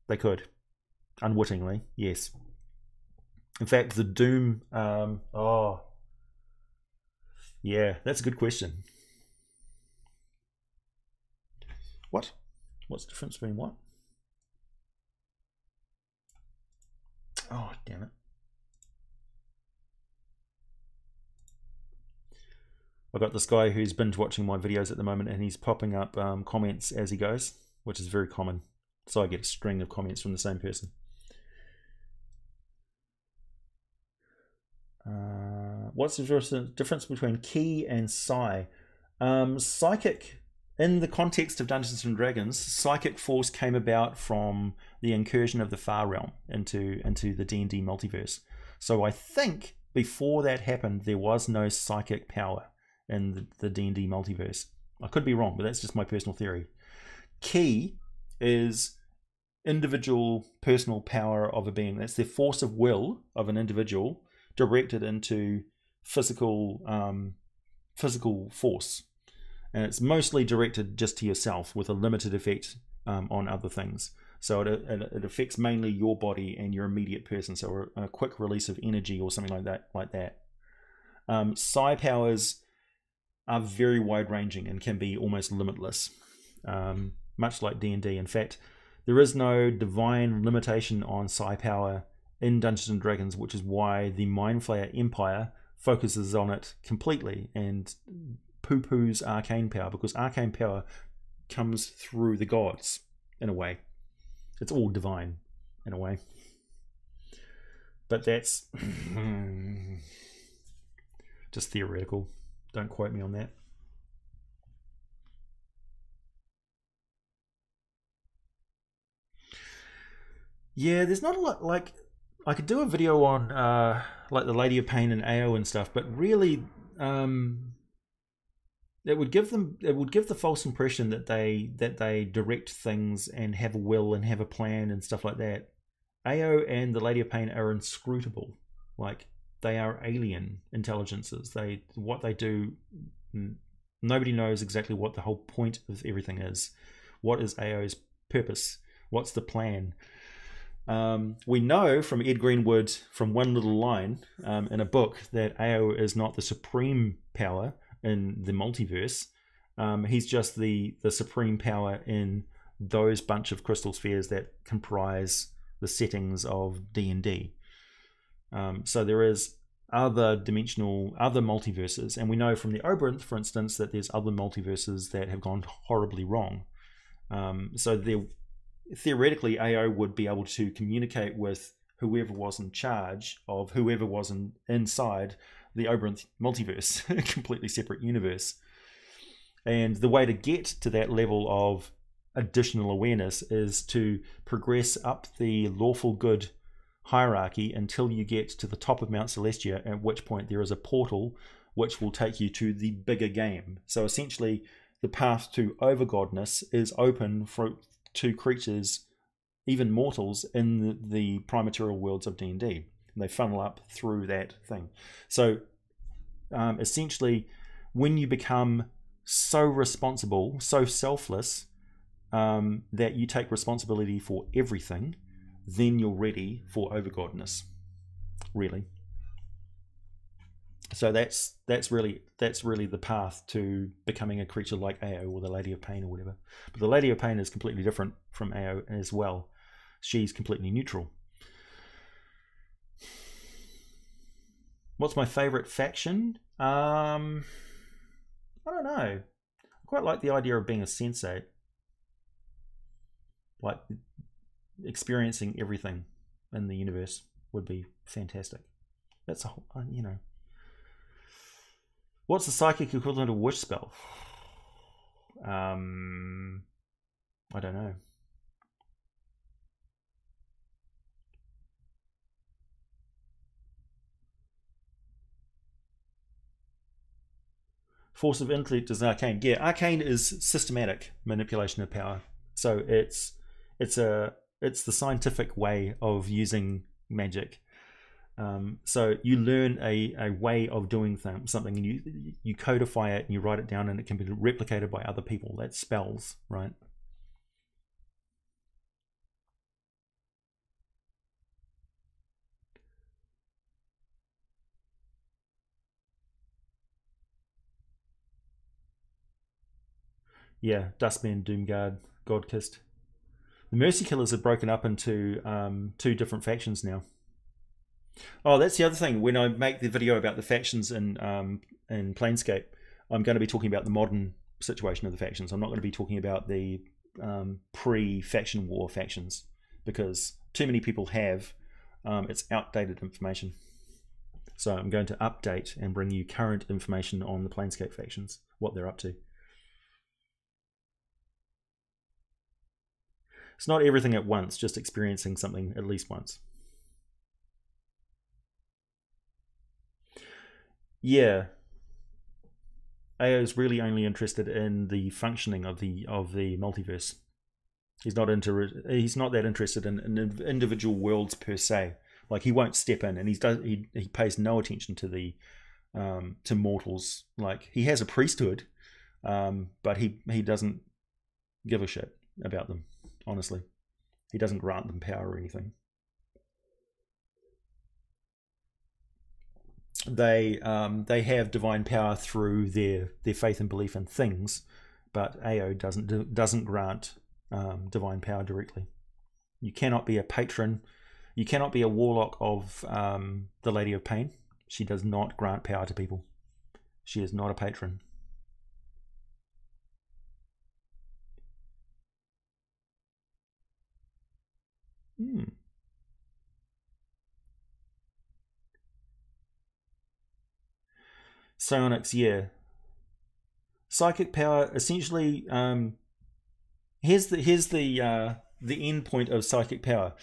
A: they could. Unwittingly, yes. In fact, the Doom... yeah, that's a good question. What? What's the difference between what? Oh, damn it. I've got this guy who's binge watching my videos at the moment, and he's popping up comments as he goes, which is very common. So I get a string of comments from the same person. What's the difference between Ki and Psi? Psychic, in the context of Dungeons and Dragons, Psychic Force came about from the incursion of the Far Realm into the D&D multiverse. So I think before that happened, there was no psychic power in the D&D multiverse. I could be wrong, but that's just my personal theory. Ki is individual personal power of a being. That's the force of will of an individual directed into physical force, and it's mostly directed just to yourself with a limited effect on other things. So it affects mainly your body and your immediate person. So a quick release of energy or something like that. Psi powers are very wide-ranging and can be almost limitless, much like D&D. In fact, there is no divine limitation on Psi power in Dungeons and Dragons, which is why the Mindflayer Empire focuses on it completely and poo-poos arcane power, because arcane power comes through the gods in a way. It's all divine in a way. But that's just theoretical. Don't quote me on that. Yeah, there's not a lot. Like, I could do a video on like the Lady of Pain and AO and stuff, but really it would give the false impression that they direct things and have a will and have a plan and stuff like that. AO and the Lady of Pain are inscrutable. Like, they are alien intelligences. What they do, nobody knows exactly what the whole point of everything is. What is AO's purpose? What's the plan? We know from Ed Greenwood, from one little line in a book, that Ao is not the supreme power in the multiverse. He's just the supreme power in those bunch of crystal spheres that comprise the settings of D&D. So there is other multiverses, and we know from the Oberonth, for instance, that there's other multiverses that have gone horribly wrong. So there, theoretically, AO would be able to communicate with whoever was in charge of whoever was inside the Oberonth multiverse, a completely separate universe. And the way to get to that level of additional awareness is to progress up the lawful good hierarchy until you get to the top of Mount Celestia, at which point there is a portal which will take you to the bigger game. So essentially, the path to overgodness is open to creatures, even mortals, in the primaterial worlds of D&D. And they funnel up through that thing. So essentially, when you become so responsible, so selfless, that you take responsibility for everything, then you're ready for overgodness, really. So that's really the path to becoming a creature like Ao or the Lady of Pain or whatever. But the Lady of Pain is completely different from Ao as well. She's completely neutral. What's my favorite faction? I don't know. I quite like the idea of being a sensate, like experiencing everything in the universe would be fantastic. That's a whole, What's the psychic equivalent of wish spell? I don't know. Force of intellect is arcane. Yeah, arcane is systematic manipulation of power. So it's the scientific way of using magic. So you learn a way of doing something, and you codify it and you write it down, and it can be replicated by other people. That's spells, right? Yeah, Dustman, Doomguard, Godkist. The Mercy Killers have broken up into 2 different factions now. Oh, that's the other thing. When I make the video about the factions in Planescape, I'm going to be talking about the modern situation of the factions. I'm not going to be talking about the pre-faction war factions, because too many people have. It's outdated information. So I'm going to update and bring you current information on the Planescape factions, what they're up to. It's not everything at once, just experiencing something at least once. Yeah, AO is really only interested in the functioning of the multiverse. He's not that interested in individual worlds per se. Like, he won't step in, and he pays no attention to the to mortals. Like, he has a priesthood, but he doesn't give a shit about them. Honestly, he doesn't grant them power or anything. They have divine power through their faith and belief in things, but AO doesn't grant divine power directly. You cannot be a patron. You cannot be a warlock of the Lady of Pain. She does not grant power to people. She is not a patron. Psionics, yeah. Psychic power, essentially. Here's the end point of psychic power.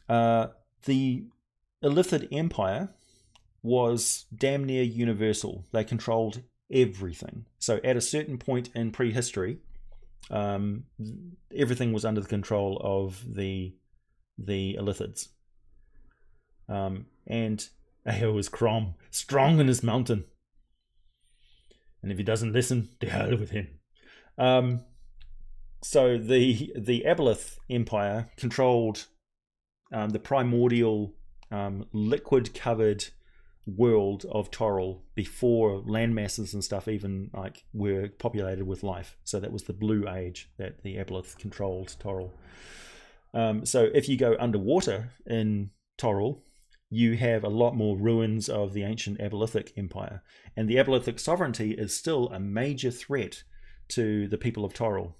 A: The Illithid Empire was damn near universal. They controlled everything. So at a certain point in prehistory, everything was under the control of the Illithids. And Ao is Crom, strong in his mountain. And if he doesn't listen, to hell with him. So the Aboleth Empire controlled the primordial liquid-covered world of Toril before land masses and stuff even like were populated with life. So that was the Blue Age that the Aboleth controlled Toril. So if you go underwater in Toril, you have a lot more ruins of the ancient Abolithic Empire, and the Abolithic sovereignty is still a major threat to the people of Toril.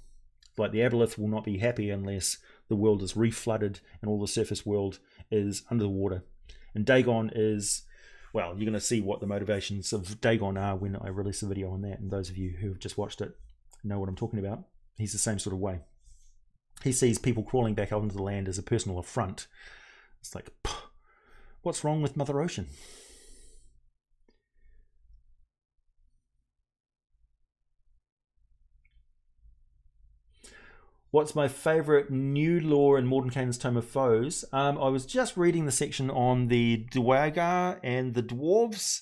A: Like, the Aboleth will not be happy unless the world is reflooded and all the surface world is under the water. And Dagon is, well, you're going to see what the motivations of Dagon are when I release a video on that, and those of you who have just watched it know what I'm talking about. He's the same sort of way. He sees people crawling back out into the land as a personal affront. It's like, what's wrong with Mother Ocean? What's my favourite new lore in Morden Canaan's Tome of Foes? I was just reading the section on the Duergar and the Dwarves.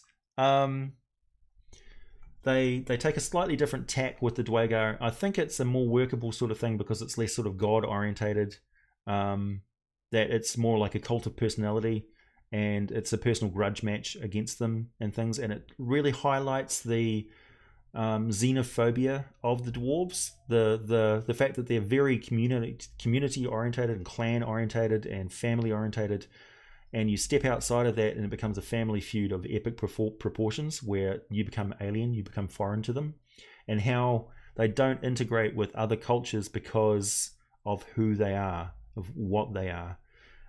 A: They take a slightly different tack with the Duergar. I think it's a more workable sort of thing because it's less sort of God-orientated. That it's more like a cult of personality, and it's a personal grudge match against them and things. And it really highlights the xenophobia of the dwarves, the fact that they're very community orientated and clan orientated and family orientated, and you step outside of that and it becomes a family feud of epic proportions where you become alien, you become foreign to them, and how they don't integrate with other cultures because of who they are, of what they are.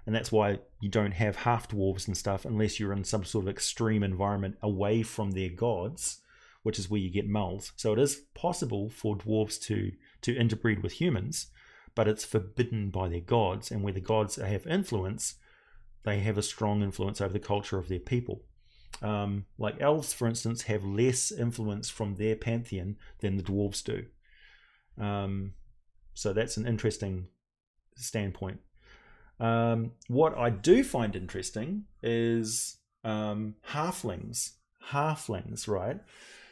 A: And that's why you don't have half dwarves and stuff unless you're in some sort of extreme environment away from their gods, which is where you get mulls. So it is possible for dwarves to interbreed with humans, but it's forbidden by their gods. And where the gods have influence, they have a strong influence over the culture of their people. Like elves, for instance, have less influence from their pantheon than the dwarves do. So that's an interesting standpoint. What I do find interesting is halflings. Halflings, right?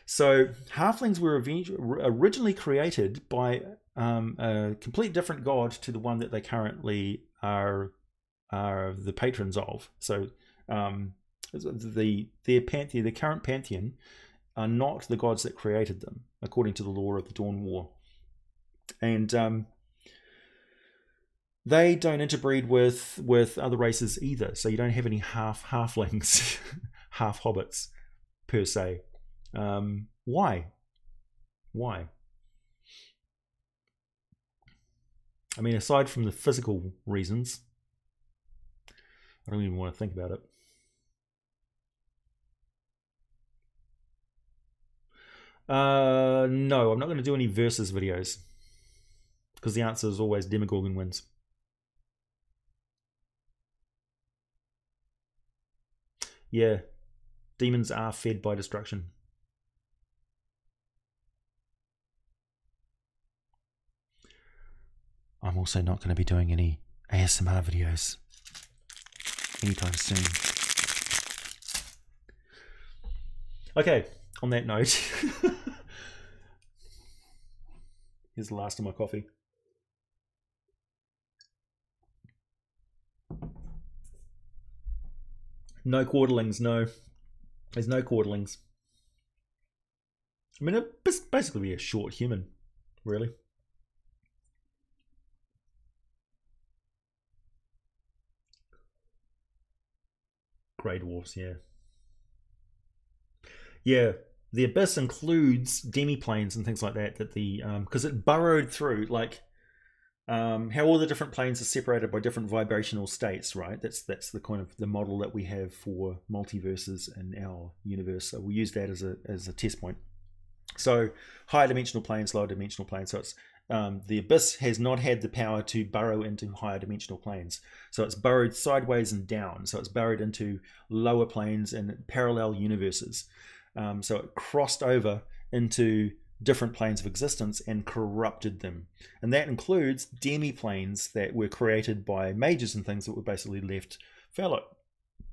A: So halflings were originally created by a complete different god to the one that they currently are the patrons of. So their pantheon, the current pantheon, are not the gods that created them, according to the lore of the Dawn War. And they don't interbreed with other races either. So you don't have any halflings, half hobbits per se. Why? I mean, aside from the physical reasons, I don't even want to think about it. No, I'm not going to do any versus videos because the answer is always Demogorgon wins. Yeah, demons are fed by destruction. I'm also not going to be doing any ASMR videos anytime soon. Okay, on that note, here's the last of my coffee. No quarterlings, no. There's no quarterlings. I mean, it'd basically be a short human, really. Grey dwarfs, yeah. Yeah, the abyss includes demi-planes and things like that. That the because it burrowed through, like how all the different planes are separated by different vibrational states, right? That's the kind of the model that we have for multiverses in our universe. So we use that as a test point. So higher dimensional planes, lower dimensional planes. So it's the abyss has not had the power to burrow into higher dimensional planes. So it's burrowed sideways and down. So it's burrowed into lower planes and parallel universes. So it crossed over into different planes of existence and corrupted them. And that includes demi-planes that were created by mages and things that were basically left fallow.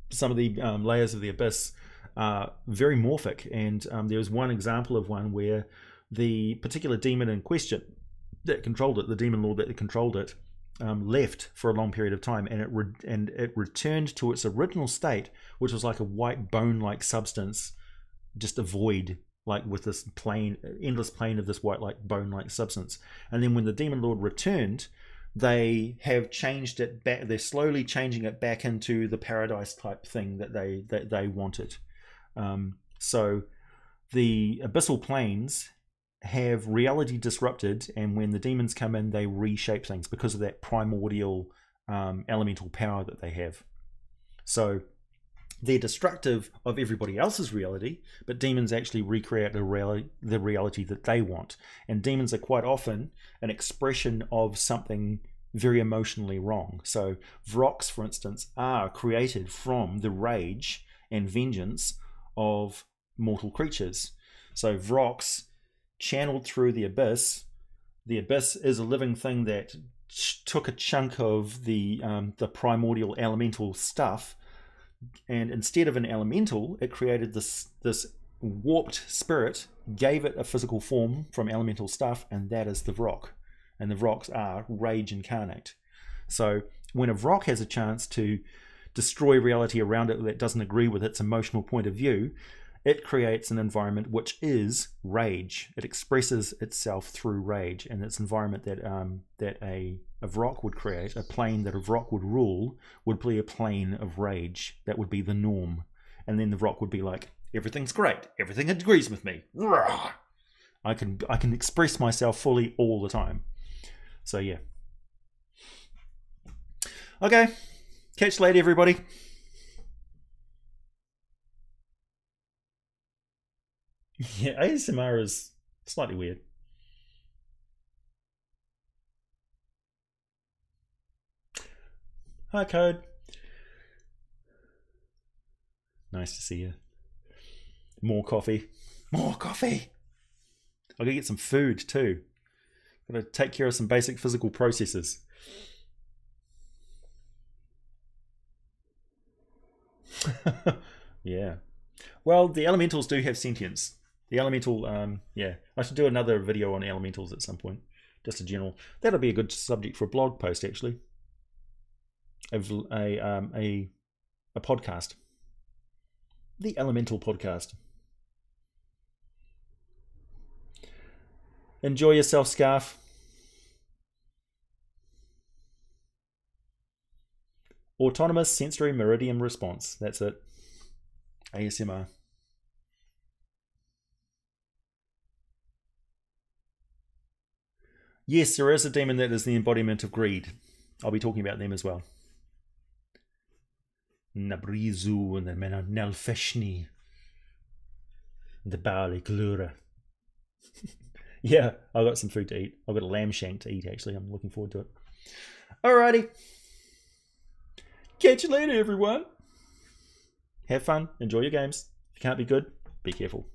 A: Some of the layers of the abyss are very morphic, and there's one example of one where the particular demon in question that controlled it, the demon lord that controlled it, left for a long period of time, and it returned to its original state, which was like a white bone-like substance, just a void, like with this endless plane of this white, like bone-like substance. And then when the Demon Lord returned, they have changed it back. They're slowly changing it back into the paradise type thing that they wanted. So the abyssal planes have reality disrupted, and when the demons come in, they reshape things because of that primordial elemental power that they have. So they're destructive of everybody else's reality, but demons actually recreate the reality that they want. And demons are quite often an expression of something very emotionally wrong. So Vrox, for instance, are created from the rage and vengeance of mortal creatures. So Vrox, channeled through the abyss is a living thing that took a chunk of the primordial elemental stuff, and instead of an elemental, it created this warped spirit, gave it a physical form from elemental stuff, and that is the Vrock. And the Vrocks are rage incarnate. So when a Vrock has a chance to destroy reality around it that doesn't agree with its emotional point of view, it creates an environment which is rage. It expresses itself through rage, and its environment that a Vrock would create, a plane that a Vrock would rule, would be a plane of rage. That would be the norm. And then the Vrock would be like, everything's great, everything agrees with me. I can express myself fully all the time. So yeah. Okay, catch you later, everybody. Yeah, ASMR is slightly weird. Hi, Code. Nice to see you. More coffee. More coffee. I'm gonna get some food too. Gotta take care of some basic physical processes. Yeah. Well, the elementals do have sentience. The elemental, yeah. I should do another video on elementals at some point. Just a general. That'll be a good subject for a blog post, actually. A podcast. The Elemental Podcast. Enjoy yourself, Scarf. Autonomous Sensory Meridian Response. That's it. ASMR. Yes, there is a demon that is the embodiment of greed. I'll be talking about them as well. Nabrizu and the Mena Nelfeshni. The Bali Glura. Yeah, I've got some food to eat. I've got a lamb shank to eat, actually. I'm looking forward to it. Alrighty. Catch you later, everyone. Have fun. Enjoy your games. If you can't be good, be careful.